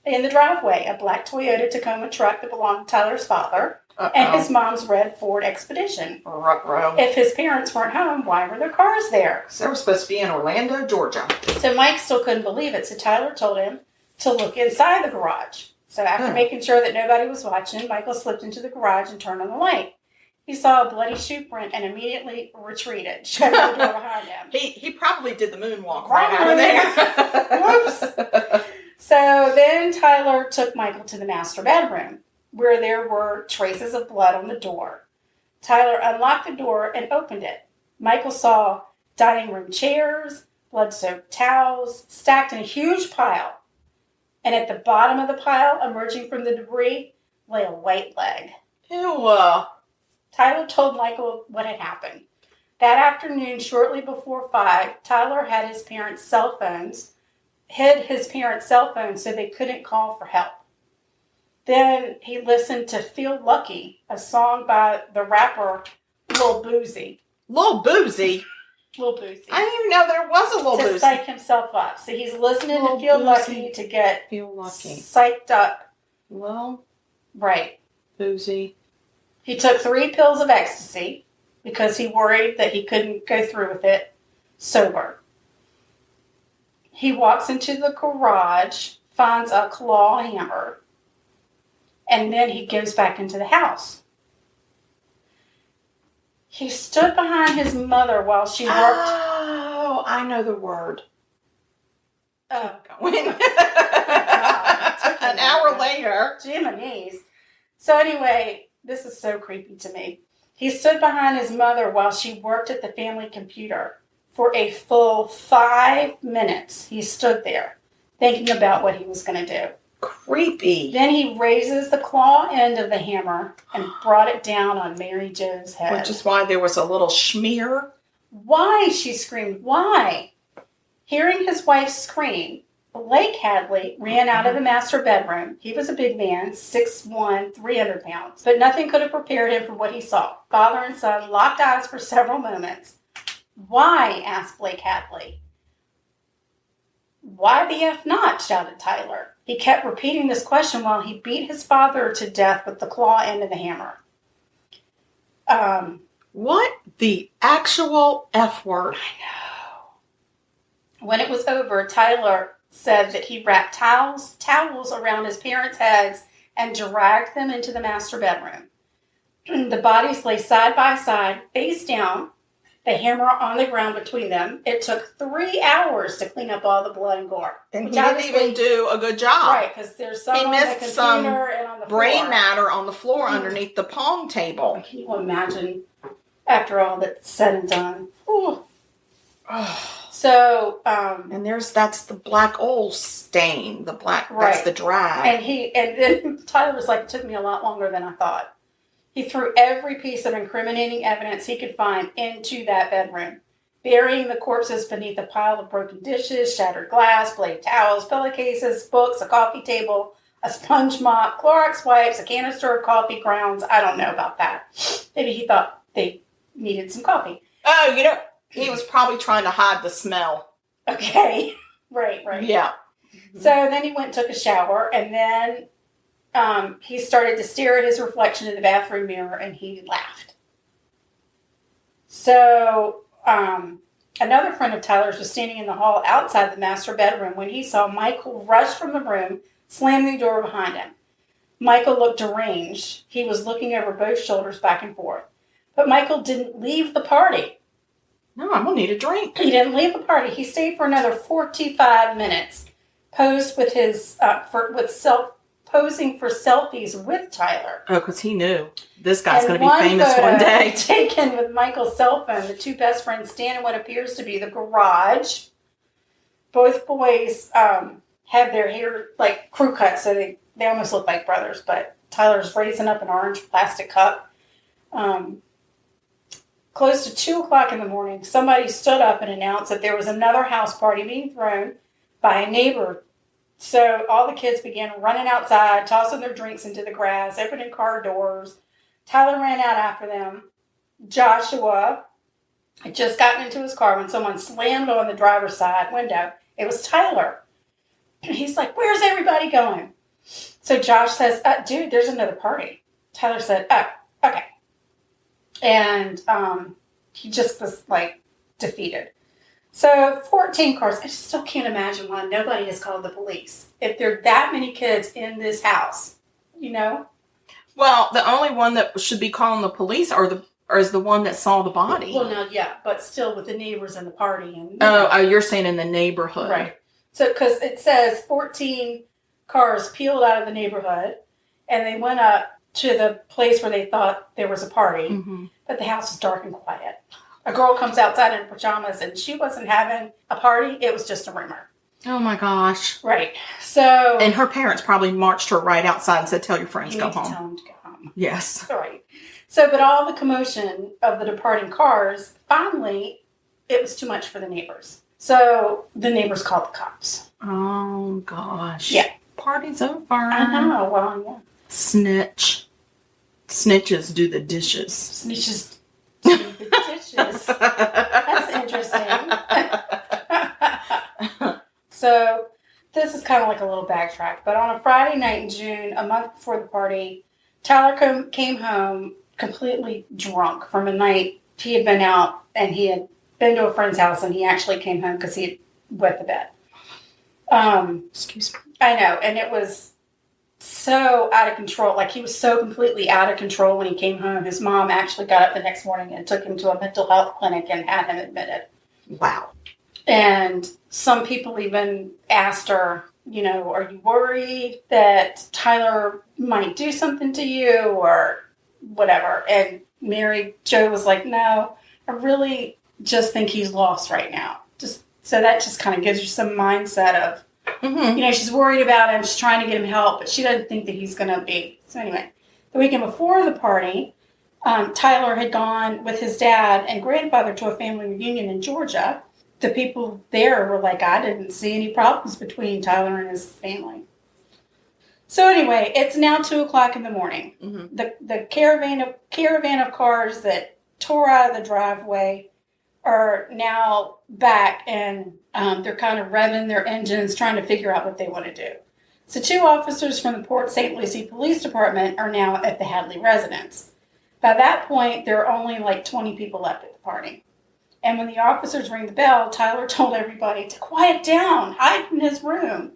in the driveway. A black Toyota Tacoma truck that belonged to Tyler's father and his mom's red Ford Expedition. Ruh-roh. If his parents weren't home, why were their cars there? So they were supposed to be in Orlando, Georgia. So Mike still couldn't believe it. So Tyler told him to look inside the garage. So after making sure that nobody was watching, Michael slipped into the garage and turned on the light. He saw a bloody shoe print and immediately retreated, shutting the door behind him. He probably did the moonwalk right out of there. Whoops. So then Tyler took Michael to the master bedroom, where there were traces of blood on the door. Tyler unlocked the door and opened it. Michael saw dining room chairs, blood-soaked towels, stacked in a huge pile. And at the bottom of the pile, emerging from the debris, lay a white leg. Ew. Tyler told Michael what had happened. That afternoon, shortly before 5, Tyler hid his parents' cell phones so they couldn't call for help. Then he listened to Feel Lucky, a song by the rapper Lil Boozy. Lil Boozy? Lil Boozy. I didn't even know there was a Lil Boozy. To psych himself up. So he's listening to Feel Lucky to get psyched up. Lil Right. Boozy. He took 3 pills of ecstasy because he worried that he couldn't go through with it sober. He walks into the garage, finds a claw hammer, and then he goes back into the house. He stood behind his mother while she worked. Oh, I know the word. Oh, An hour later. Jiminy. So anyway, this is so creepy to me. He stood behind his mother while she worked at the family computer. For a full 5 minutes, he stood there thinking about what he was going to do. Creepy. Then he raises the claw end of the hammer and brought it down on Mary Jo's head. Which is why there was a little smear. Why? She screamed. Why? Hearing his wife scream, Blake Hadley ran out of the master bedroom. He was a big man, 6'1", 300 pounds. But nothing could have prepared him for what he saw. Father and son locked eyes for several moments. Why? Asked Blake Hadley. Why the F not? Shouted Tyler. He kept repeating this question while he beat his father to death with the claw end of the hammer. What the actual F word? I know. When it was over, Tyler said that he wrapped towels around his parents' heads and dragged them into the master bedroom. The bodies lay side by side, face down, the hammer on the ground between them. It took 3 hours to clean up all the blood and gore. And he didn't even do a good job. Right, because there's some on the computer and on the brain floor. matter on the floor underneath the pong table. Can you imagine after all that's said and done? Ooh. So, and that's the black oil stain. The black, right. That's the drag. And then Tyler was like, it took me a lot longer than I thought. He threw every piece of incriminating evidence he could find into that bedroom. burying the corpses beneath a pile of broken dishes, shattered glass, blade towels, pillowcases, books, a coffee table, a sponge mop, Clorox wipes, a canister of coffee grounds. I don't know about that. Maybe he thought they needed some coffee. Oh, he was probably trying to hide the smell. Okay. Right. Yeah. So then he went and took a shower, and then he started to stare at his reflection in the bathroom mirror, and he laughed. So another friend of Tyler's was standing in the hall outside the master bedroom when he saw Michael rush from the room, slam the door behind him. Michael looked deranged. He was looking over both shoulders back and forth. But Michael didn't leave the party. No, I'm going to need a drink. He didn't leave the party. He stayed for another 45 minutes, posed with his posing for selfies with Tyler. Oh, because he knew this guy's going to be famous one day. Taken with Michael's cell phone, the two best friends stand in what appears to be the garage. Both boys have their hair like crew cut, so they almost look like brothers. But Tyler's raising up an orange plastic cup. Close to 2 o'clock in the morning, somebody stood up and announced that there was another house party being thrown by a neighbor. So all the kids began running outside, tossing their drinks into the grass, opening car doors. Tyler ran out after them. Joshua had just gotten into his car when someone slammed on the driver's side window. It was Tyler. He's like, "Where's everybody going?" So Josh says, "Dude, there's another party." Tyler said, "Oh, okay." And he just was, defeated. So 14 cars. I just still can't imagine why nobody has called the police. If there are that many kids in this house, Well, the only one that should be calling the police is the one that saw the body. Well, no, yeah, but still with the neighbors and the party. Oh, you're saying in the neighborhood. Right. So, because it says 14 cars peeled out of the neighborhood, and they went up to the place where they thought there was a party, but the house was dark and quiet. A girl comes outside in pajamas, and she wasn't having a party. It was just a rumor. Oh, my gosh. Right. So... And her parents probably marched her right outside and said, "Tell your friends, go home." Tell them to go home. Yes. All right. So, but all the commotion of the departing cars, finally, it was too much for the neighbors. So, the neighbors called the cops. Oh, gosh. Yeah. Party's over. I know. Well, yeah. Snitch. Snitches do the dishes. Snitches do the dishes. That's interesting. So, this is kind of like a little backtrack. But on a Friday night in June, a month before the party, Tyler came home completely drunk from a night he had been out, and he had been to a friend's house, and he actually came home because he had wet the bed. Excuse me. I know, and it was so out of control. Like, he was so completely out of control when he came home. His mom actually got up the next morning and took him to a mental health clinic and had him admitted. Wow. And some people even asked her, "Are you worried that Tyler might do something to you or whatever?" And Mary Jo was like, "No, I really just think he's lost right now." So that just kind of gives you some mindset of, she's worried about him. She's trying to get him help, but she doesn't think that he's going to be. So anyway, the weekend before the party, Tyler had gone with his dad and grandfather to a family reunion in Georgia. The people there were like, "I didn't see any problems between Tyler and his family." So anyway, it's now 2 o'clock in the morning. The caravan of cars that tore out of the driveway are now back, and they're kind of revving their engines, trying to figure out what they want to do. So 2 officers from the Port St. Lucie Police Department are now at the Hadley residence. By that point, there are only 20 people left at the party. And when the officers ring the bell, Tyler told everybody to quiet down, hide in his room.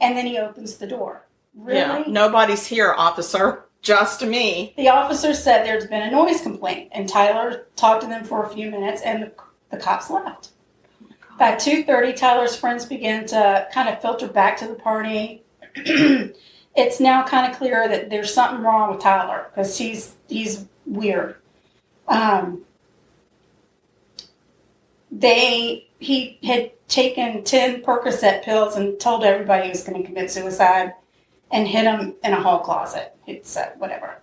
And then he opens the door. Really? Yeah, nobody's here, officer. Just me. The officer said there's been a noise complaint, and Tyler talked to them for a few minutes, and the cops left. By 2:30, Tyler's friends began to kind of filter back to the party. It's now kind of clear that there's something wrong with Tyler, because he's weird. He had taken 10 Percocet pills and told everybody he was going to commit suicide, and hid him in a hall closet. He said, whatever.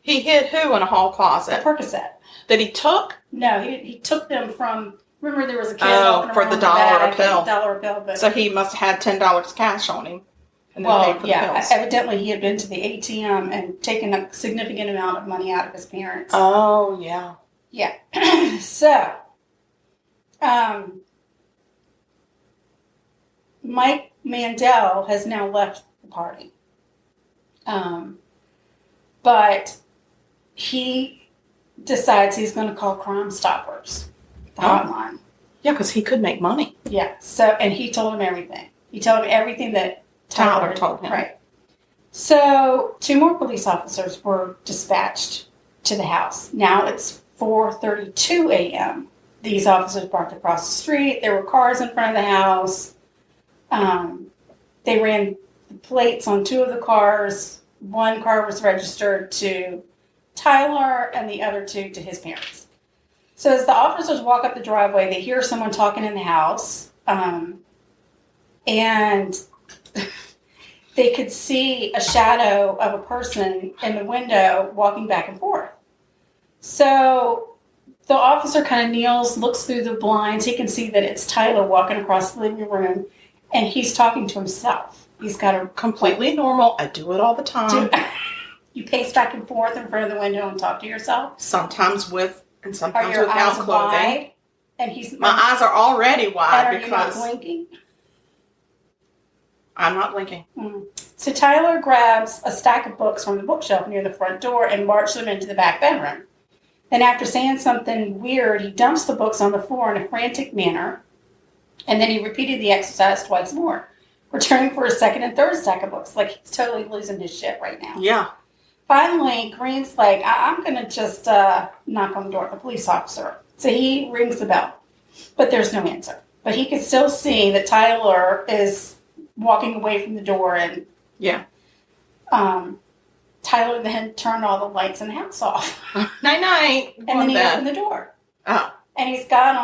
He hid who in a hall closet? A Percocet. That he took? No, he took them from Remember there was a kid walking for around the with dollar bag, a pill. $1 pill. But, So he must have had $10 cash on him. And then paid for the pills. Evidently he had been to the ATM and taken a significant amount of money out of his parents. Oh, yeah. Yeah. So, Mike Mandel has now left the party. But he decides he's going to call Crime Stoppers, the hotline. Yeah, because he could make money. Yeah. So, and he told him everything. He told him everything that Tyler told him. Right. So 2 more police officers were dispatched to the house. Now it's 4:32 a.m. These officers parked across the street. There were cars in front of the house. They ran the plates on 2 of the cars. 1 car was registered to Tyler and the other 2 to his parents. So as the officers walk up the driveway, they hear someone talking in the house. And they could see a shadow of a person in the window walking back and forth. So the officer kind of kneels, looks through the blinds. He can see that it's Tyler walking across the living room, and he's talking to himself. He's got a completely normal. I do it all the time. You pace back and forth in front of the window and talk to yourself. Sometimes with and sometimes are your without eyes clothing. Wide? And my eyes are already wide and are because you not blinking? I'm not blinking. So Tyler grabs a stack of books from the bookshelf near the front door and marches them into the back bedroom. Then after saying something weird, he dumps the books on the floor in a frantic manner, and then he repeated the exercise twice more, returning for a second and third stack of books. Like, he's totally losing his shit right now. Yeah. Finally, Green's like, I'm going to just knock on the door of the police officer. So he rings the bell, but there's no answer. But he can still see that Tyler is walking away from the door, and Tyler then turned all the lights in the house off. Night-night. And then he opened the door. Oh. And he's got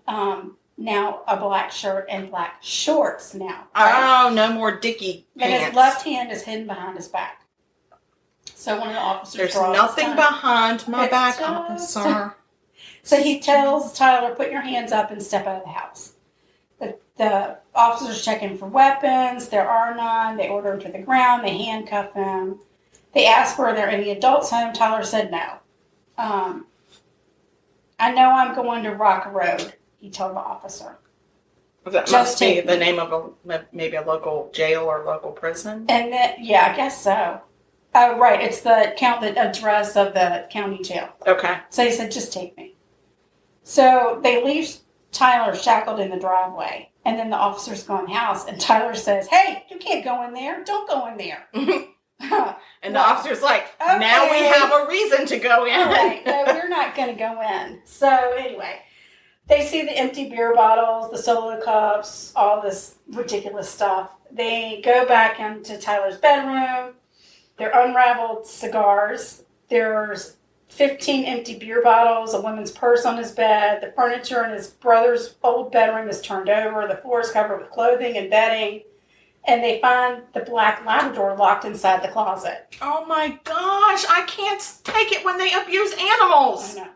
on now a black shirt and black shorts now. Right? Oh, no more Dickie pants. And his left hand is hidden behind his back. So one of the officers There's nothing behind my back, officer. So he tells Tyler, put your hands up and step out of the house. The officers check in for weapons. There are none. They order him to the ground. They handcuff him. They ask, were there any adults home? Tyler said no. I know I'm going to Rock Road, he told the officer. That must be the name of maybe a local jail or local prison? And then, yeah, I guess so. Oh, right. It's the address of the county jail. Okay. So he said, just take me. So they leave Tyler shackled in the driveway. And then the officers go in the house. And Tyler says, hey, you can't go in there. Don't go in there. And the officer's like, okay, now we have a reason to go in. Right. No, we're not going to go in. So anyway, they see the empty beer bottles, the solo cups, all this ridiculous stuff. They go back into Tyler's bedroom. They're unraveled cigars. There's 15 empty beer bottles, a woman's purse on his bed. The furniture in his brother's old bedroom is turned over. The floor is covered with clothing and bedding. And they find the black Labrador locked inside the closet. Oh my gosh, I can't take it when they abuse animals. I know.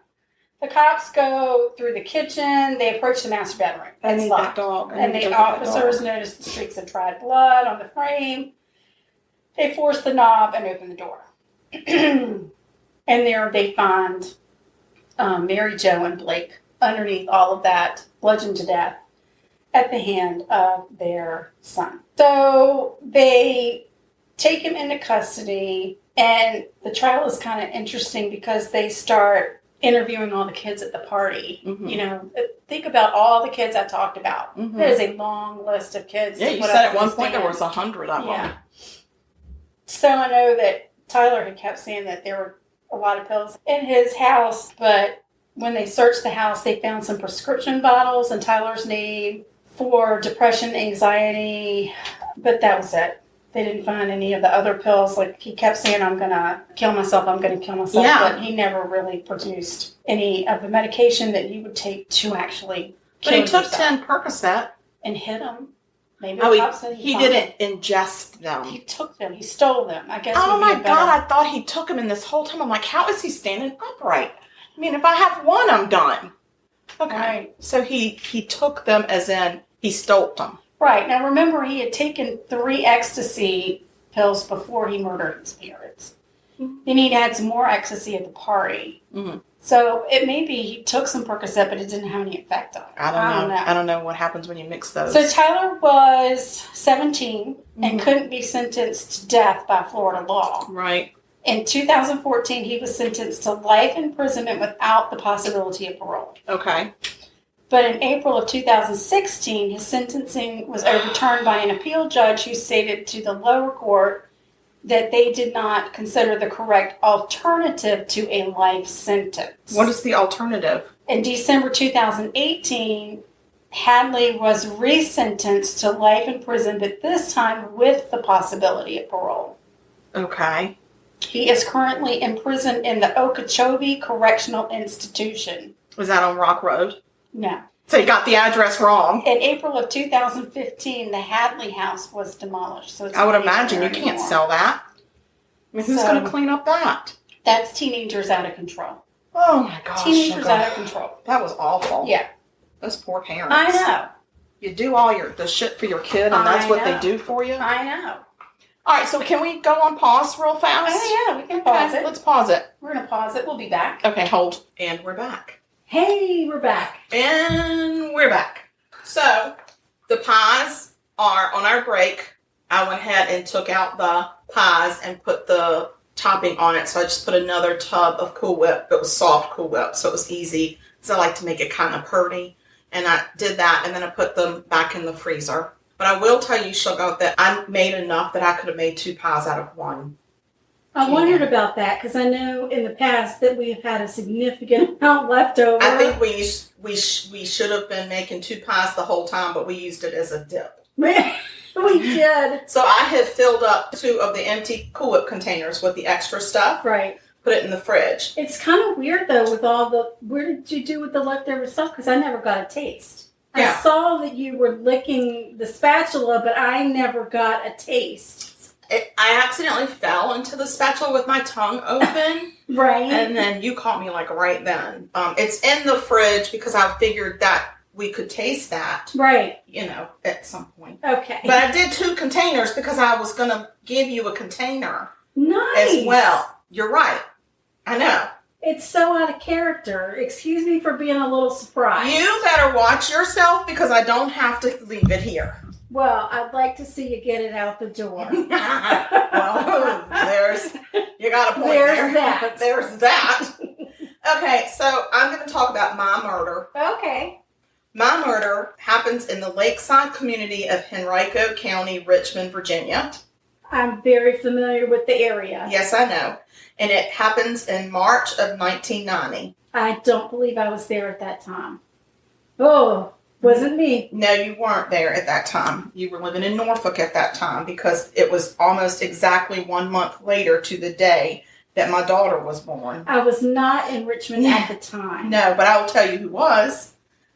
The cops go through the kitchen. They approach the master bedroom. It's locked. And the officers notice the streaks of dried blood on the frame. They force the knob and open the door. And there they find Mary Jo and Blake underneath all of that, bludgeoned to death at the hand of their son. So they take him into custody, and the trial is kind of interesting because they start interviewing all the kids at the party. Mm-hmm. You know, think about all the kids I talked about. Mm-hmm. There's a long list of kids. Yeah, you said at one point there was 100 of them. Yeah. So I know that Tyler had kept saying that there were a lot of pills in his house, but when they searched the house, they found some prescription bottles in Tyler's name for depression, anxiety, but that was it. They didn't find any of the other pills. Like, he kept saying, I'm going to kill myself, yeah. But he never really produced any of the medication that you would take to actually kill yourself. But he took 10 Percocet. And hid them. Maybe he didn't ingest them. He took them. He stole them. I guess. Oh my God! I thought he took them, and this whole time I'm like, how is he standing upright? I mean, if I have one, I'm done. Okay. Right. So he took them as in he stole them. Right. Now, remember, he had taken 3 ecstasy pills before he murdered his parents. Mm-hmm. And he'd had some more ecstasy at the party. Mm-hmm. So it may be he took some Percocet, but it didn't have any effect on him. I don't know. I don't know what happens when you mix those. So Tyler was 17 and couldn't be sentenced to death by Florida law. Right. In 2014, he was sentenced to life imprisonment without the possibility of parole. Okay. But in April of 2016, his sentencing was overturned by an appeal judge who stated to the lower court that they did not consider the correct alternative to a life sentence. What is the alternative? In December 2018, Hadley was resentenced to life in prison, but this time with the possibility of parole. Okay. He is currently imprisoned in the Okeechobee Correctional Institution. Was that on Rock Road? No. So you got the address wrong. In April of 2015, the Hadley house was demolished. So it's I would imagine you can't sell that. I mean, who's going to clean up that? That's teenagers out of control. Oh my gosh. Teenagers out of control. That was awful. Yeah. Those poor parents. I know. You do all the shit for your kid, and that's what they do for you? I know. All right, so can we go on pause real fast? Oh, yeah, we can pause it. Let's pause it. We're going to pause it. We'll be back. Okay, hold. And we're back. Hey, we're back. And we're back. So, the pies are on our break. I went ahead and took out the pies and put the topping on it. So I just put another tub of Cool Whip. It was soft Cool Whip, so it was easy. Because I like to make it kind of purty. And I did that, and then I put them back in the freezer. But I will tell you, Sugar, that I made enough that I could have made 2 pies out of one. I wondered about that because I know in the past that we've had a significant amount left over. I think we should have been making 2 pies the whole time, but we used it as a dip. We did. So I had filled up 2 of the empty Cool Whip containers with the extra stuff. Right. Put it in the fridge. It's kind of weird though with all the. What did you do with the leftover stuff? Because I never got a taste. Yeah. I saw that you were licking the spatula, but I never got a taste. I accidentally fell into the spatula with my tongue open. Right. And then you caught me like right then. It's in the fridge because I figured that we could taste that. Right. You know, at some point. Okay. But I did 2 containers because I was going to give you a container. Nice. As well. You're right. I know. It's so out of character. Excuse me for being a little surprised. You better watch yourself because I don't have to leave it here. Well, I'd like to see you get it out the door. Well, you got a point There's that. There's that. Okay, so I'm going to talk about my murder. Okay. My murder happens in the lakeside community of Henrico County, Richmond, Virginia. I'm very familiar with the area. Yes, I know. And it happens in March of 1990. I don't believe I was there at that time. Oh, wasn't me. No, you weren't there at that time. You were living in Norfolk at that time because it was almost exactly 1 month later to the day that my daughter was born. I was not in Richmond at the time. No, but I will tell you who was.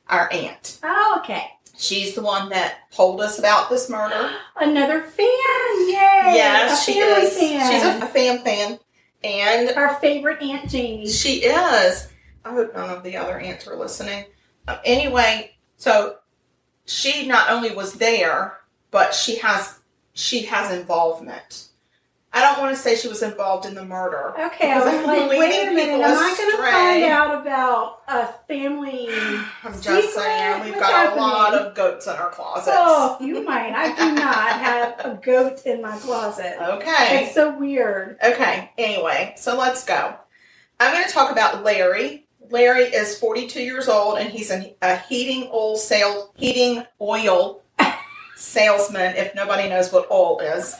Our aunt. Oh, okay. She's the one that told us about this murder. Another fan. Yay. Yes, she is. Fan. She's a fan. And our favorite Aunt Jamie. She is. I hope none of the other aunts are listening. Anyway, so she not only was there, but she has involvement. I don't want to say she was involved in the murder. Okay, I was like, wait a minute, am I going to find out about a family I'm just saying, we've got a lot of goats in our closets. Oh, you might. I do not have a goat in my closet. Okay. It's so weird. Okay, anyway, so let's go. I'm going to talk about Larry. Larry is 42 years old, and he's a heating oil salesman, if nobody knows what oil is.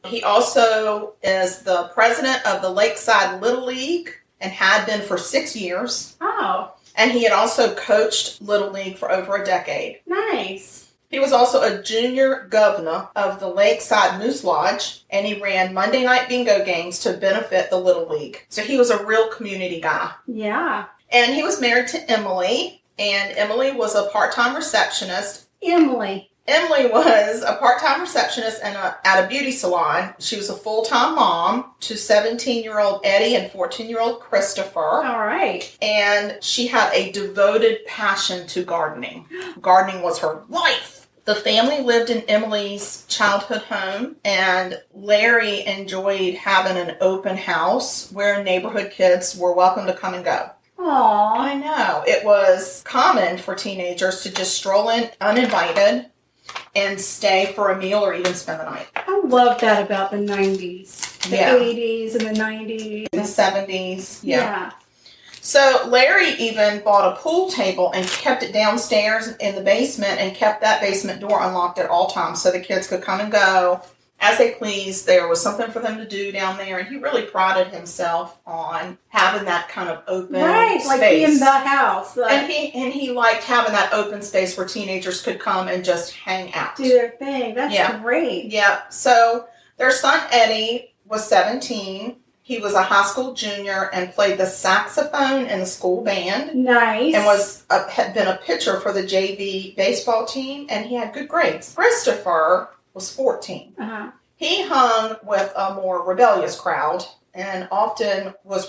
He also is the president of the Lakeside Little League and had been for 6 years. Oh. And he had also coached Little League for over a decade. Nice. He was also a junior governor of the Lakeside Moose Lodge, and he ran Monday night bingo games to benefit the Little League. So he was a real community guy. Yeah. And he was married to Emily, and Emily was a part-time receptionist. Emily. Emily was a part-time receptionist at a beauty salon. She was a full-time mom to 17-year-old Eddie and 14-year-old Christopher. All right. And she had a devoted passion to gardening. Gardening was her life. The family lived in Emily's childhood home, and Larry enjoyed having an open house where neighborhood kids were welcome to come and go. Aww. I know. It was common for teenagers to just stroll in uninvited and stay for a meal or even spend the night. I love that about the 90s, the 80s and the 90s. The 70s. Yeah. So Larry even bought a pool table and kept it downstairs in the basement and kept that basement door unlocked at all times so the kids could come and go as they pleased. There was something for them to do down there, and he really prided himself on having that kind of open space. Like in the house. And he liked having that open space where teenagers could come and just hang out. Do their thing. That's great. Yeah. So their son Eddie was 17. He was a high school junior and played the saxophone in the school band. Nice. And had been a pitcher for the JV baseball team, and he had good grades. Christopher was 14. Uh-huh. He hung with a more rebellious crowd and often was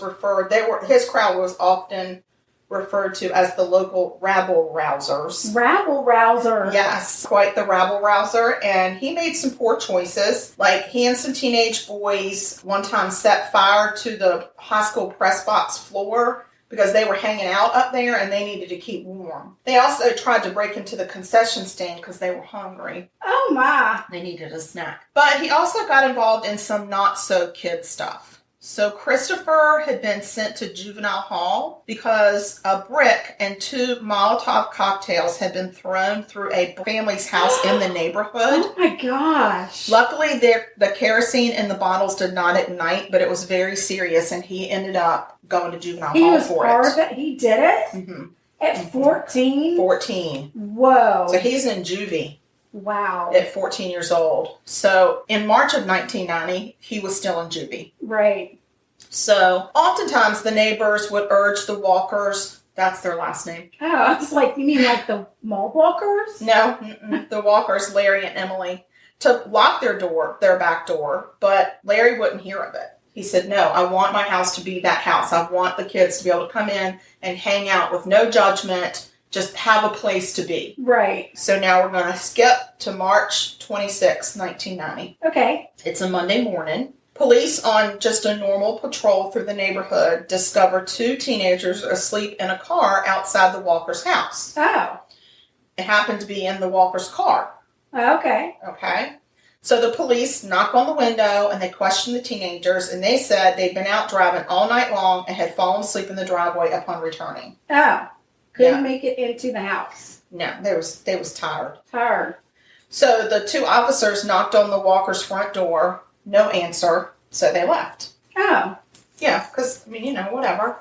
his crowd was often referred to as the local rabble-rousers. Rabble-rouser. Yes, quite the rabble-rouser. And he made some poor choices. Like, he and some teenage boys one time set fire to the high school press box floor because they were hanging out up there and they needed to keep warm. They also tried to break into the concession stand because they were hungry. Oh, my. They needed a snack. But he also got involved in some not-so-kid stuff. So Christopher had been sent to juvenile hall because a brick and 2 Molotov cocktails had been thrown through a family's house in the neighborhood. Oh my gosh. Luckily, the kerosene in the bottles did not ignite, but it was very serious, and he ended up going to juvenile hall for it. He was part of it? He did it? Mm-hmm. At 14? 14. Whoa. So he's in juvie. Wow. At 14 years old. So in March of 1990, he was still in juvie. Right. So oftentimes the neighbors would urge the Walkers, that's their last name. Oh, I was like, you mean like the mall walkers? No, the Walkers, Larry and Emily, to lock their back door, but Larry wouldn't hear of it. He said, no, I want my house to be that house. I want the kids to be able to come in and hang out with no judgment, just have a place to be. Right. So now we're going to skip to March 26, 1990. Okay. It's a Monday morning. Police on just a normal patrol through the neighborhood discovered 2 teenagers asleep in a car outside the Walker's house. Oh. It happened to be in the Walker's car. Okay. Okay. So the police knock on the window and they question the teenagers, and they said they'd been out driving all night long and had fallen asleep in the driveway upon returning. Oh. Couldn't make it into the house. No, they was tired. Tired. So the 2 officers knocked on the Walker's front door. No answer, so they left. Oh. Yeah, because, whatever.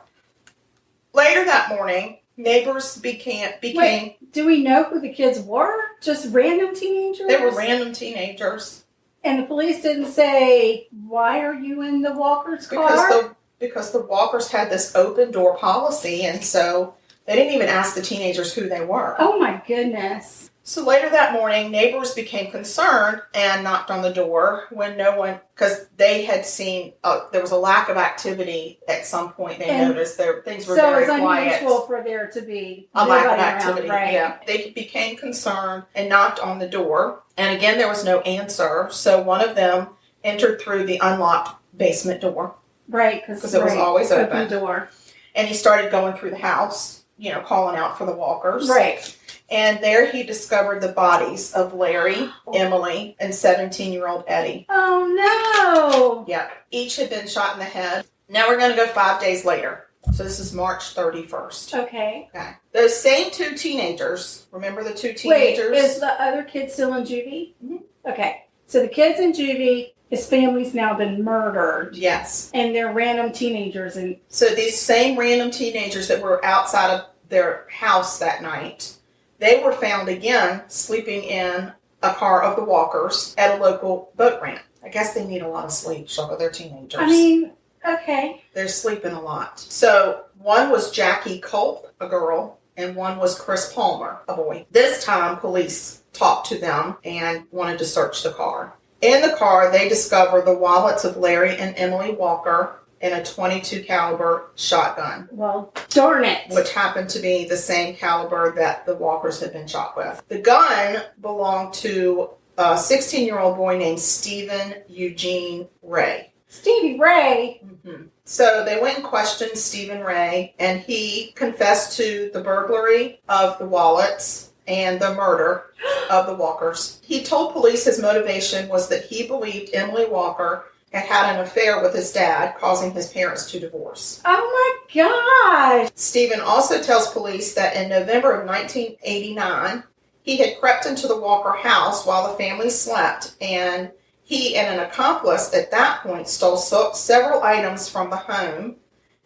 Later that morning, neighbors became... Wait, do we know who the kids were? Just random teenagers? They were random teenagers. And the police didn't say, why are you in the Walker's car? Because the Walkers had this open door policy, and so they didn't even ask the teenagers who they were. Oh my goodness. So later that morning, neighbors became concerned and knocked on the door when no one, because they had seen there was a lack of activity at some point. They noticed things were very quiet. So it's unusual for there to be a lack of activity. Around, right? Yeah, they became concerned and knocked on the door, and again there was no answer. So one of them entered through the unlocked basement door, right? Because it was always open door, and he started going through the house, calling out for the Walkers, right? And there he discovered the bodies of Larry, Emily, and 17-year-old Eddie. Oh, no! Yeah. Each had been shot in the head. Now we're going to go 5 days later. So this is March 31st. Okay. Those same 2 teenagers, remember the 2 teenagers? Wait, is the other kid still in juvie? Mm-hmm. Okay. So the kid's in juvie, his family's now been murdered. Yes. And they're random teenagers. And so these same random teenagers that were outside of their house that night, they were found again sleeping in a car of the Walkers at a local boat ramp. I guess they need a lot of sleep, so they're teenagers. Okay. They're sleeping a lot. So one was Jackie Culp, a girl, and one was Chris Palmer, a boy. This time, police talked to them and wanted to search the car. In the car, they discover the wallets of Larry and Emily Walker and a .22 caliber shotgun. Well, darn it. Which happened to be the same caliber that the Walkers had been shot with. The gun belonged to a 16-year-old boy named Stephen Eugene Ray. Stevie Ray? Mm-hmm. So they went and questioned Stephen Ray, and he confessed to the burglary of the wallets and the murder of the Walkers. He told police his motivation was that he believed Emily Walker had an affair with his dad, causing his parents to divorce. Oh my gosh! Stephen also tells police that in November of 1989, he had crept into the Walker house while the family slept, and he and an accomplice at that point stole several items from the home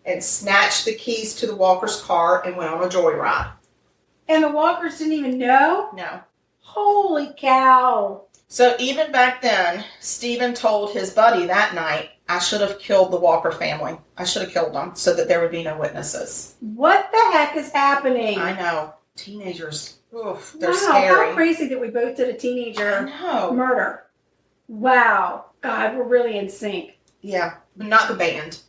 and snatched the keys to the Walker's car and went on a joyride. And the Walkers didn't even know? No. Holy cow. So even back then, Stephen told his buddy that night, I should have killed the Walker family. I should have killed them so that there would be no witnesses. What the heck is happening? I know. Teenagers, oof, they're wow, scary. How crazy that we both did a teenager I know. murder. Wow. God, we're really in sync. Yeah, but not the band.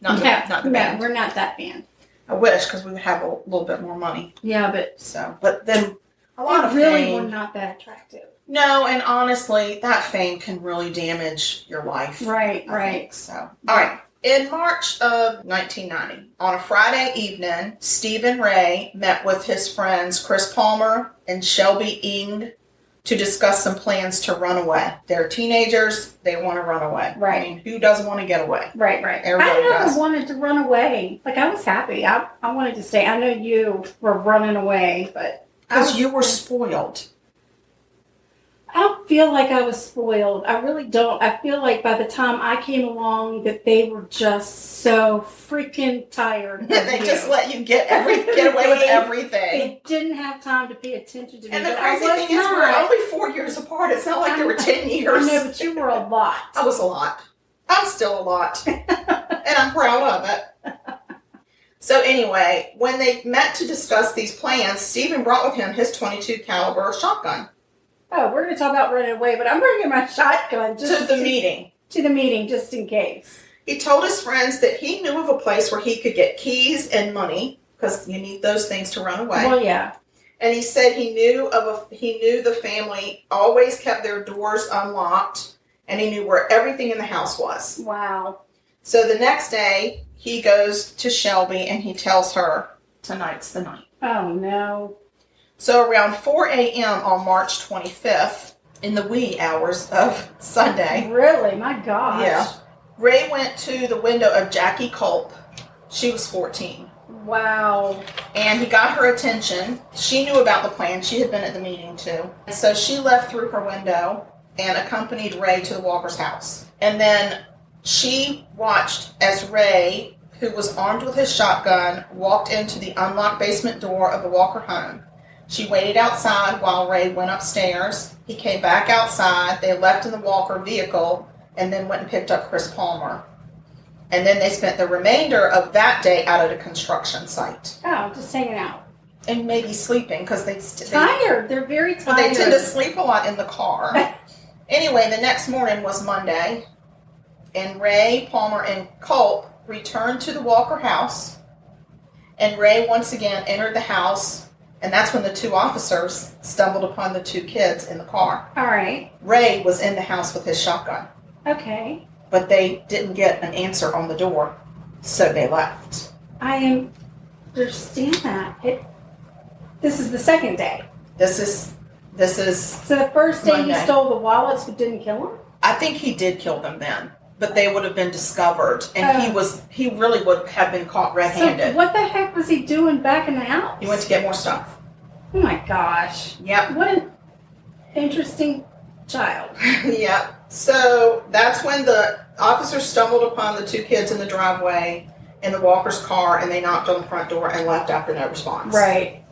Not the band. No, we're not that band. I wish, because we would have a little bit more money. Yeah, but... But then a lot of really fame. were not that attractive. No, and honestly, that fame can really damage your life. Right, I right. think so. All right. In March of 1990, on a Friday evening, Stephen Ray met with his friends Chris Palmer and Shelby Ing to discuss some plans to run away. They're teenagers. They want to run away. Right. I mean, who doesn't want to get away? Right. Everybody I never does. wanted to run away. Like, I was happy. I wanted to stay. I know you were running away, but... Because you were spoiled. I don't feel like I was spoiled. I really don't. I feel like by the time I came along that they were just so freaking tired of They you. just let you get away with everything. They didn't have time to pay attention to me. And the but crazy I was thing is, not. we're only 4 years apart. It's not like there were 10 years. I know, but you were a lot. I was a lot. I'm still a lot. And I'm proud of it. So anyway, when they met to discuss these plans, Stephen brought with him his .22 caliber shotgun. Oh, we're going to talk about running away, but I'm bringing my shotgun To the meeting. To the meeting, just in case. He told his friends that he knew of a place where he could get keys and money, because you need those things to run away. Well, yeah. And he said he knew the family always kept their doors unlocked, and he knew where everything in the house was. Wow. So the next day, he goes to Shelby and he tells her, tonight's the night. Oh, no. So around 4 a.m. on March 25th, in the wee hours of Sunday. Really? My gosh. Yeah. Ray went to the window of Jackie Culp. She was 14. Wow. And he got her attention. She knew about the plan. She had been at the meeting too. And so she left through her window and accompanied Ray to the Walker's house. And then she watched as Ray, who was armed with his shotgun, walked into the unlocked basement door of the Walker home. She waited outside while Ray went upstairs. He came back outside. They left in the Walker vehicle and then went and picked up Chris Palmer. And then they spent the remainder of that day out at a construction site. Oh, just hanging out. And maybe sleeping because Tired. They're very tired. They tend to sleep a lot in the car. Anyway, the next morning was Monday. And Ray, Palmer, and Culp returned to the Walker house. And Ray once again entered the house. And that's when the two officers stumbled upon the two kids in the car. All right. Ray was in the house with his shotgun. Okay. But they didn't get an answer on the door, so they left. I understand that. This is the second day. This is So the first day Monday. he stole the wallets but didn't kill them? I think he did kill them then, but they would have been discovered, and he really would have been caught red-handed. So what the heck was he doing back in the house? He went to get more stuff. Oh my gosh. Yep. What an interesting child. Yep. So that's when the officers stumbled upon the two kids in the driveway in the Walker's car, and they knocked on the front door and left after no response. Right.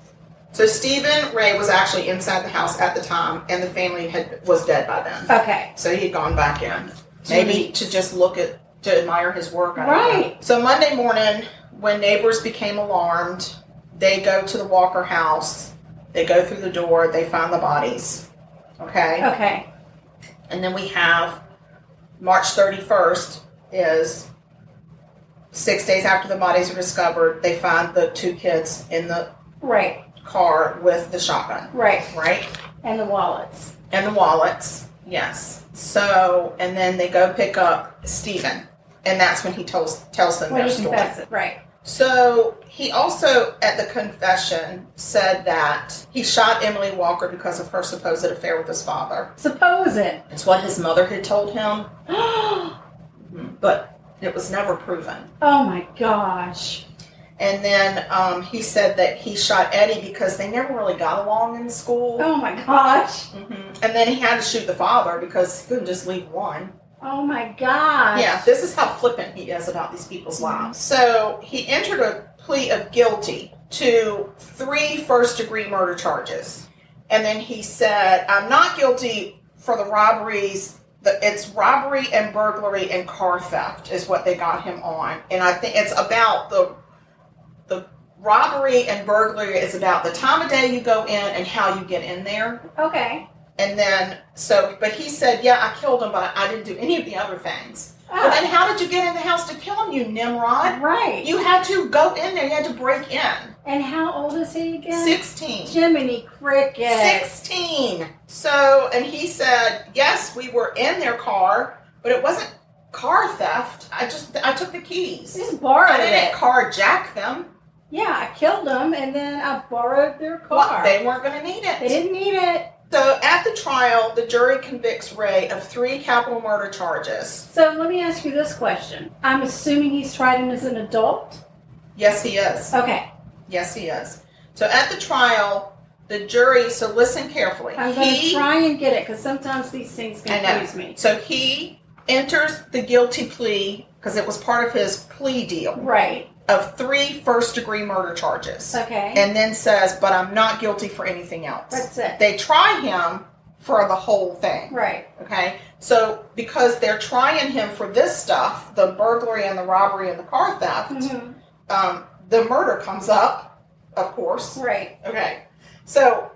So Stephen Ray was actually inside the house at the time, and the family was dead by then. Okay. So he had gone back in, maybe to just to admire his work. I don't know. Right. So Monday morning, when neighbors became alarmed, they go to the Walker house. They go through the door. They find the bodies. Okay? Okay. And then we have March 31st is 6 days after the bodies are discovered. They find the 2 kids in the Right. car with the shotgun. Right. Right? And the wallets. And the wallets. Yes. So, and then they go pick up Stephen. And that's when he tells them When their he story. confesses. Right. So he also, at the confession, said that he shot Emily Walker because of her supposed affair with his father. Suppose it. It's what his mother had told him, but it was never proven. Oh my gosh. And then he said that he shot Eddie because they never really got along in school. Oh my gosh. And then he had to shoot the father because he couldn't just leave one. Oh my gosh. Yeah, this is how flippant he is about these people's lives. So he entered a plea of guilty to 3 first-degree murder charges. And then he said, I'm not guilty for the robberies. It's robbery and burglary and car theft is what they got him on. And I think it's about the robbery and burglary is about the time of day you go in and how you get in there. Okay. And then, but he said, yeah, I killed him, but I didn't do any of the other things. Oh. Well, then how did you get in the house to kill him, you Nimrod? Right. You had to go in there. You had to break in. And how old is he again? 16. Jiminy Cricket. 16. So, and he said, yes, we were in their car, but it wasn't car theft. I took the keys. Just borrowed I didn't it. carjack them. Yeah, I killed them and then I borrowed their car. Well, they weren't going to need it. They didn't need it. So at the trial, the jury convicts Ray of 3 capital murder charges. So let me ask you this question. I'm assuming he's tried him as an adult? Yes, he is. Okay. Yes, he is. So at the trial, the jury, so listen carefully. I'm going to try and get it because sometimes these things confuse me. So he enters the guilty plea, because it was part of his plea deal, Right. of 3 first-degree murder charges. Okay. And then says, but I'm not guilty for anything else. That's it. They try him for the whole thing. Right. Okay? So because they're trying him for this stuff, the burglary and the robbery and the car theft, the murder comes up, of course. Right. Okay. So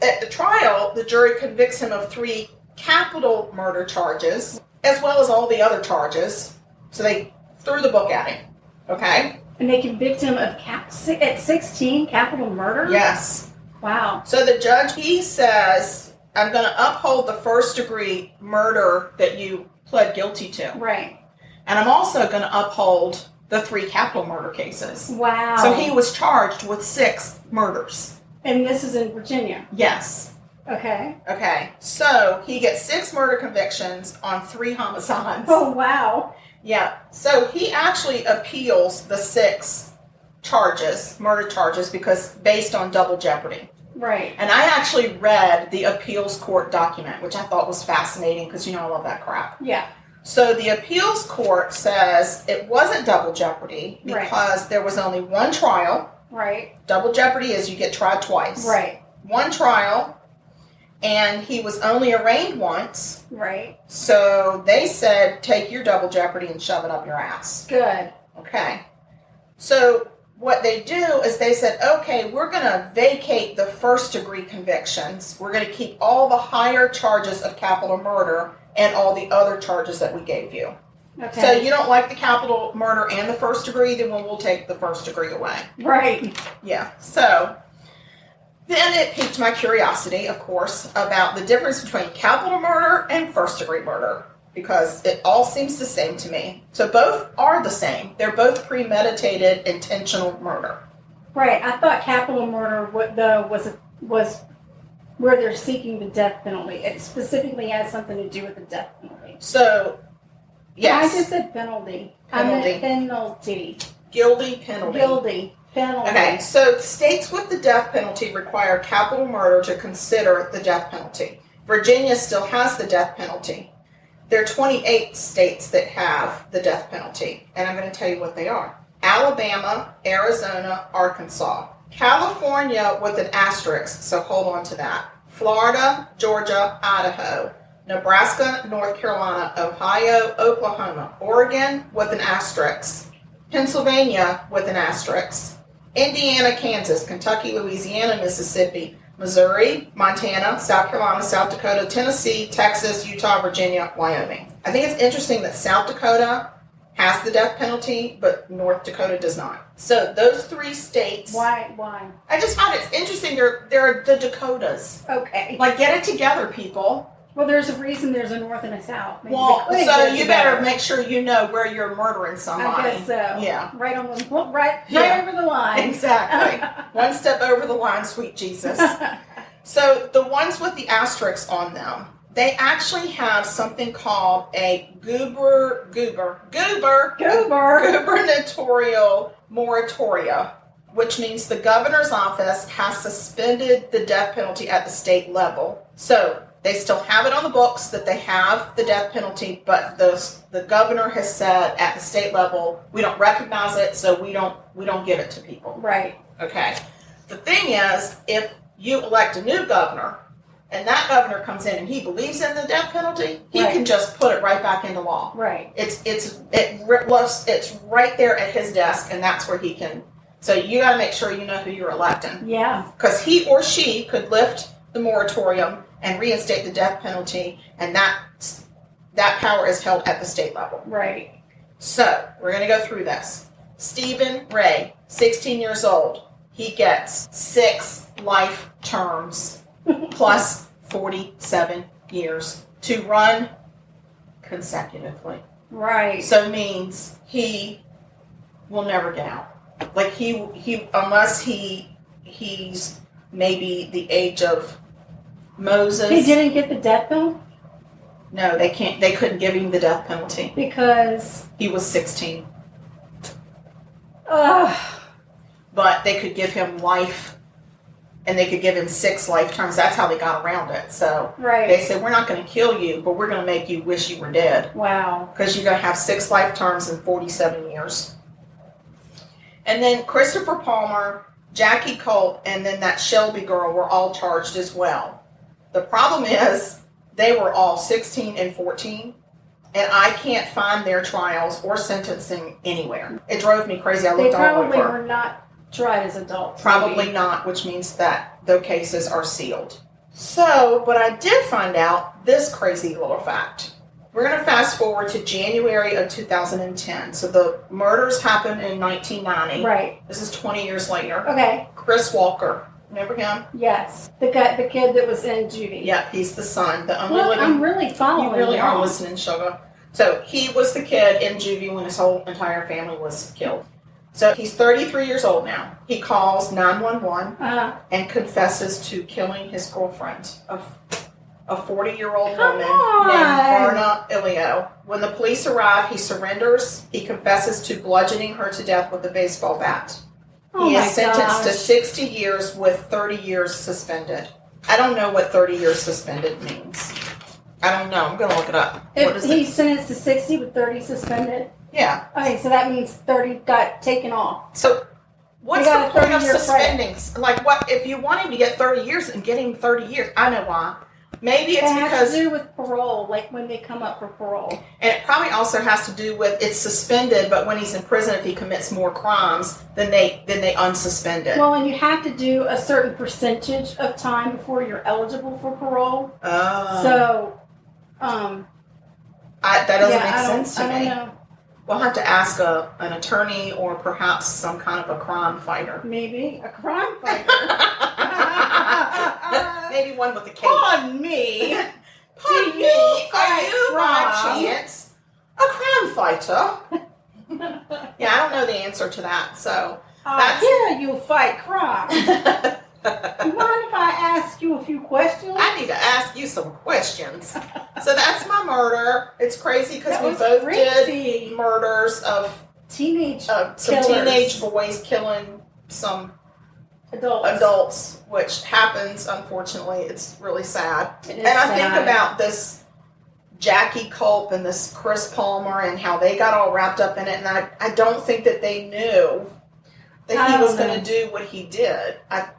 at the trial, the jury convicts him of 3 capital murder charges, as well as all the other charges. So they threw the book at him. Okay? And they convict him of at 16 capital murder? Yes. Wow. So the judge, he says, I'm going to uphold the first degree murder that you pled guilty to. Right. And I'm also going to uphold the 3 capital murder cases. Wow. So he was charged with 6 murders. And this is in Virginia? Yes. Okay. Okay. So he gets 6 murder convictions on 3 homicides. Oh, wow. Yeah. So he actually appeals the 6 charges, murder charges, because based on double jeopardy. Right. And I actually read the appeals court document, which I thought was fascinating because, I love that crap. Yeah. So the appeals court says it wasn't double jeopardy because there was only 1 trial. Right. Double jeopardy is you get tried twice. Right. 1 trial. And he was only arraigned once. Right. So they said, take your double jeopardy and shove it up your ass. Good. Okay. So what they do is they said, okay, we're going to vacate the first degree convictions. We're going to keep all the higher charges of capital murder and all the other charges that we gave you. Okay. So you don't like the capital murder and the first degree, then we'll take the first degree away. Right. Yeah. So then it piqued my curiosity, of course, about the difference between capital murder and first degree murder, because it all seems the same to me. So both are the same. They're both premeditated, intentional murder. Right. I thought capital murder was where they're seeking the death penalty. It specifically has something to do with the death penalty. So, yes. I just said penalty. Penalty. I meant penalty. Guilty penalty. Guilty penalty. Okay, so states with the death penalty require capital murder to consider the death penalty. Virginia still has the death penalty. There are 28 states that have the death penalty, and I'm going to tell you what they are. Alabama, Arizona, Arkansas. California with an asterisk, so hold on to that. Florida, Georgia, Idaho. Nebraska, North Carolina, Ohio, Oklahoma. Oregon with an asterisk. Pennsylvania with an asterisk. Indiana, Kansas, Kentucky, Louisiana, Mississippi, Missouri, Montana, South Carolina, South Dakota, Tennessee, Texas, Utah, Virginia, Wyoming. I think it's interesting that South Dakota has the death penalty, but North Dakota does not. So those 3 states. Why? I just find it's interesting. They're the Dakotas. Okay. Like, get it together, people. Well, there's a reason there's a North and a South. Maybe So you better make sure you know where you're murdering somebody. I guess so. Yeah. Right over the line. Exactly. One step over the line, sweet Jesus. So the ones with the asterisks on them, they actually have something called a gubernatorial moratoria, which means the governor's office has suspended the death penalty at the state level. So they still have it on the books that they have the death penalty, but the governor has said at the state level, we don't recognize it, so we don't give it to people. Right. Okay. The thing is, if you elect a new governor, and that governor comes in and he believes in the death penalty, he can just put it right back into law. Right. It's right there at his desk, and that's where he can. So you got to make sure you know who you're electing. Yeah. Because he or she could lift the moratorium and reinstate the death penalty, and that power is held at the state level. Right. So we're going to go through this. Stephen Ray, 16 years old. He gets 6 life terms plus 47 years to run consecutively. Right. So it means he will never get out. Like he unless he's maybe the age of Moses. He didn't get the death penalty? No, they couldn't give him the death penalty. Because He was 16. Ugh. But they could give him life, and they could give him 6 life terms. That's how they got around it. So they said, we're not going to kill you, but we're going to make you wish you were dead. Wow. Because you're going to have 6 life terms and 47 years. And then Christopher Palmer, Jackie Culp, and then that Shelby girl were all charged as well. The problem is they were all 16 and 14, and I can't find their trials or sentencing anywhere. It drove me crazy. I looked all over. They probably were not tried as adults. Probably not, which means that their cases are sealed. So, but I did find out this crazy little fact. We're going to fast forward to January of 2010. So the murders happened in 1990. Right. This is 20 years later. Okay. Chris Walker. Remember him? Yes. The kid that was in juvie. Yeah, he's the son. The only Look, living. I'm really following. You really are along. listening, Sugar. So he was the kid in juvie when his whole entire family was killed. So he's 33 years old now. He calls 911 and confesses to killing his girlfriend, a 40-year-old woman named Verna Ilio. When the police arrive, he surrenders. He confesses to bludgeoning her to death with a baseball bat. He is sentenced to 60 years with 30 years suspended. I don't know what 30 years suspended means. I don't know. I'm going to look it up. He's sentenced to 60 with 30 suspended? Yeah. Okay, so that means 30 got taken off. So what's the point of suspending? Like, what if you want him to get 30 years and get him 30 years? I know why. Maybe it's because... It has to do with parole, like when they come up for parole. And it probably also has to do with it's suspended, but when he's in prison, if he commits more crimes, then they unsuspend it. Well, and you have to do a certain percentage of time before you're eligible for parole. Oh. So, that doesn't make sense to me. I don't know. We'll have to ask an attorney or perhaps some kind of a crime fighter. Maybe a crime fighter. Maybe one with a cape. Pardon me. Are you by chance a crime fighter? Yeah, I don't know the answer to that. So I hear you fight crime. You mind if I ask you a few questions? I need to ask you some questions. So that's my murder. It's crazy because we both did murders of teenage boys killing some adults, which happens, unfortunately. It's really sad. It is and I sad. think about this Jackie Culp and this Chris Palmer and how they got all wrapped up in it, and I don't think that they knew that he was going to do what he did. I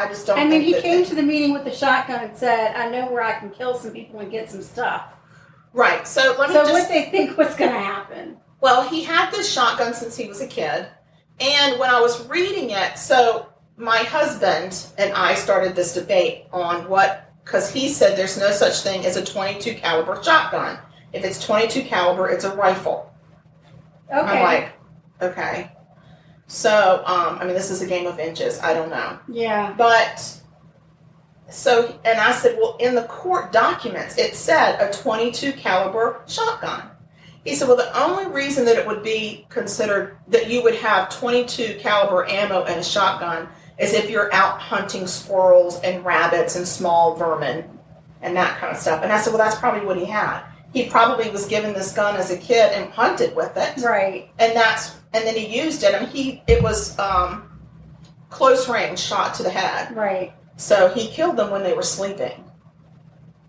just don't think I mean, he came to the meeting with a shotgun and said, I know where I can kill some people and get some stuff. Right. So what they think was going to happen? Well, he had this shotgun since he was a kid. And when I was reading it, so my husband and I started this debate on because he said there's no such thing as a 22 caliber shotgun. If it's 22 caliber, it's a rifle. Okay. I'm like, okay. So, this is a game of inches. I don't know. Yeah. But, and I said, well, in the court documents, it said a 22 caliber shotgun. He said, well, the only reason that it would be considered that you would have 22 caliber ammo in a shotgun is if you're out hunting squirrels and rabbits and small vermin and that kind of stuff. And I said, well, that's probably what he had. He probably was given this gun as a kid and hunted with it. Right. And then he used it. It was close range shot to the head. Right. So he killed them when they were sleeping.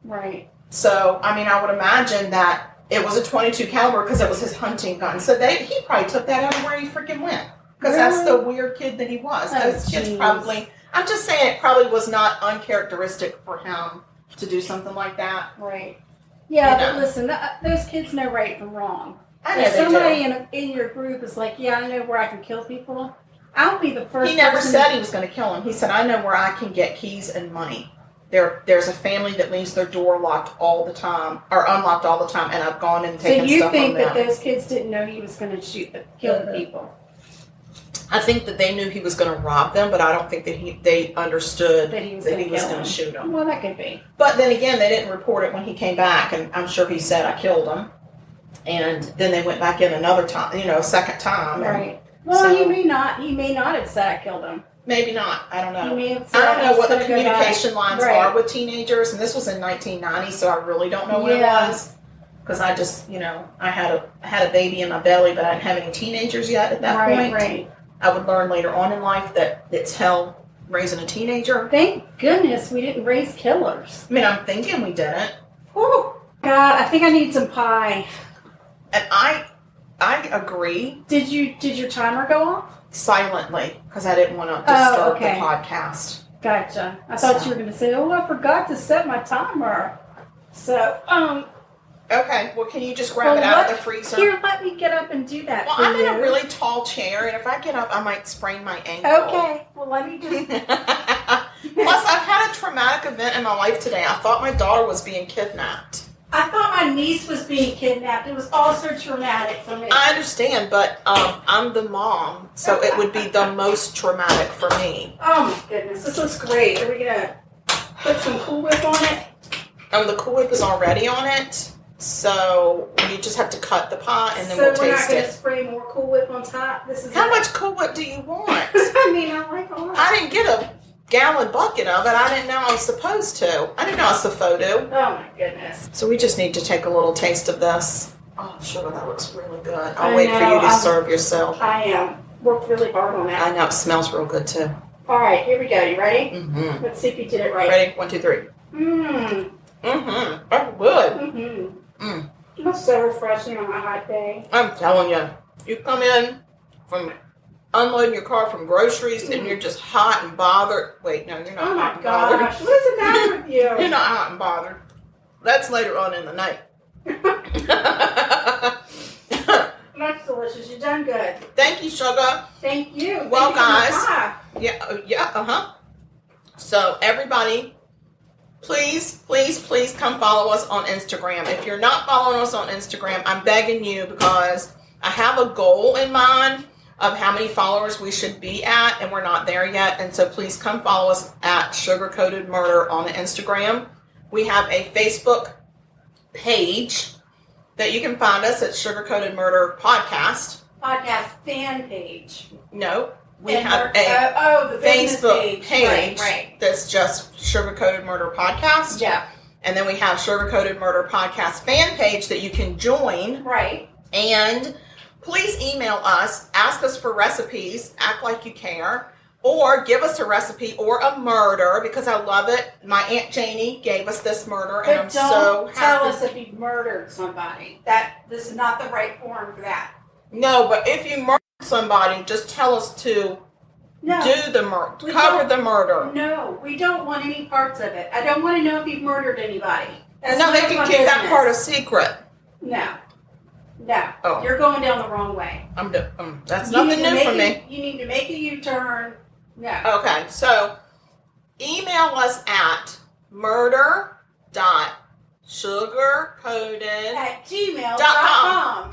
Right. So, I would imagine that it was a 22 caliber because it was his hunting gun. So he probably took that everywhere he freaking went. Because that's the weird kid that he was. Those kids probably, I'm just saying it probably was not uncharacteristic for him to do something like that. Right. Yeah, but listen, those kids know right from wrong. I know if they somebody in your group is like, yeah, I know where I can kill people, I'll be the first. He never said he was going to kill him. He said, I know where I can get keys and money. There's a family that leaves their door locked all the time, or unlocked all the time, and I've gone and taken stuff from them. So you think that those kids didn't know he was going to kill people? I think that they knew he was going to rob them, but I don't think that they understood that he was going to shoot them. Well, that could be. But then again, they didn't report it when he came back, and I'm sure he said, I killed him. And then they went back in another time, a second time. Right. Well, he may not have said I killed him. Maybe not. I don't know. He may have said I don't know what the communication lines are with teenagers, and this was in 1990, so I really don't know what it was. Because I just, I had a baby in my belly, but I didn't have any teenagers yet at that point. Right. I would learn later on in life that it's hell raising a teenager. Thank goodness we didn't raise killers. I'm thinking we didn't. Whew. God, I think I need some pie. And I agree. Did your timer go off? Silently, because I didn't want to disturb the podcast. Gotcha. I thought you were going to say, I forgot to set my timer. So, okay, well, can you just grab it out of the freezer? Here, let me get up and do that. Well, I'm in a really tall chair, and if I get up, I might sprain my ankle. Okay, well, let me just. Plus, I've had a traumatic event in my life today. I thought my daughter was being kidnapped. I thought my niece was being kidnapped. It was also traumatic for me. I understand, but I'm the mom, so it would be the most traumatic for me. Oh, my goodness. This looks great. Are we going to put some Cool Whip on it? The Cool Whip is already on it. So you just have to cut the pot and then we'll taste it. So we're not going to spray more Cool Whip on top? How much Cool Whip do you want? I like a lot. I didn't get a gallon bucket of it. I didn't know I was supposed to. I didn't know I was supposed to. Oh my goodness. So we just need to take a little taste of this. Oh, sugar, that looks really good. I'll wait for you to serve yourself. I am. Worked really hard on that. I know. It smells real good too. All right, here we go. You ready? Mm-hmm. Let's see if you did it right. Ready? 1, 2, 3. Mmm. Mm-hmm. That's good. Mm-hmm. Mm. That's so refreshing on a hot day. I'm telling you. You come in from unloading your car from groceries and you're just hot and bothered. Wait, no, you're not hot and bothered. Oh my gosh, what's the matter with you? You're not hot and bothered. That's later on in the night. That's delicious. You've done good. Thank you, sugar. Thank you. Well, guys. Yeah. So, everybody, please come follow us on Instagram. If you're not following us on Instagram, I'm begging you because I have a goal in mind of how many followers we should be at, and we're not there yet. And so please come follow us at Sugar Coated Murder on the Instagram. We have a Facebook page that you can find us at Sugar Coated Murder Podcast. Podcast fan page. No, we have a the Facebook page right. That's just Sugar Coated Murder Podcast. Yeah. And then we have Sugar Coated Murder Podcast fan page that you can join. Right. And please email us, ask us for recipes, act like you care, or give us a recipe or a murder because I love it. My Aunt Janie gave us this murder, and I'm so happy. Tell us if you've murdered somebody. This is not the right form for that. No, but if you murdered somebody, just tell us to do the murder, cover the murder. No, we don't want any parts of it. I don't want to know if you've murdered anybody. No, they can keep that part a secret. No. You're going down the wrong way. That's nothing new for me. You need to make a U-turn, No. Okay, so email us at murder.sugarcoated@gmail.com.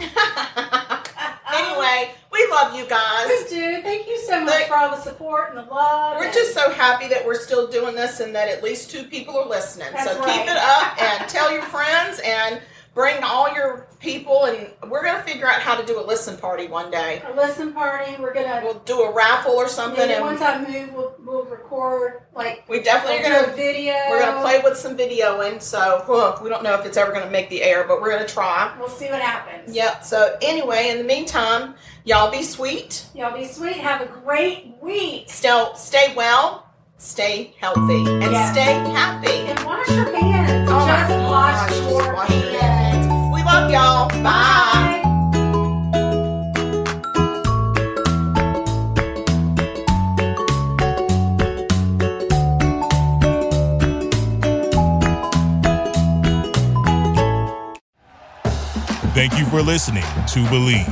Anyway, we love you guys. We do. Thank you so much for all the support and the love. We're just so happy that we're still doing this and that at least 2 people are listening. That's so right. Keep it up and tell your friends and bring all your people, and we're going to figure out how to do a listen party one day. A listen party. We'll do a raffle or something. Maybe and once I move, we'll record, we definitely do are a video. We're going to play with some videoing, so we don't know if it's ever going to make the air, but we're going to try. We'll see what happens. Yep. So anyway, in the meantime, y'all be sweet. Y'all be sweet. Have a great week. Stay well, stay healthy, and stay happy. And wash your hands. Oh my Just gosh, wash just your wash your hands. We love y'all. Bye. Thank you for listening to Believe.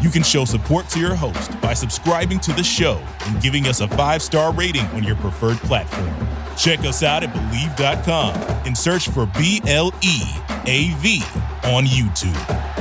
You can show support to your host by subscribing to the show and giving us a 5-star rating on your preferred platform. Check us out at Believe.com and search for BLEAV on YouTube.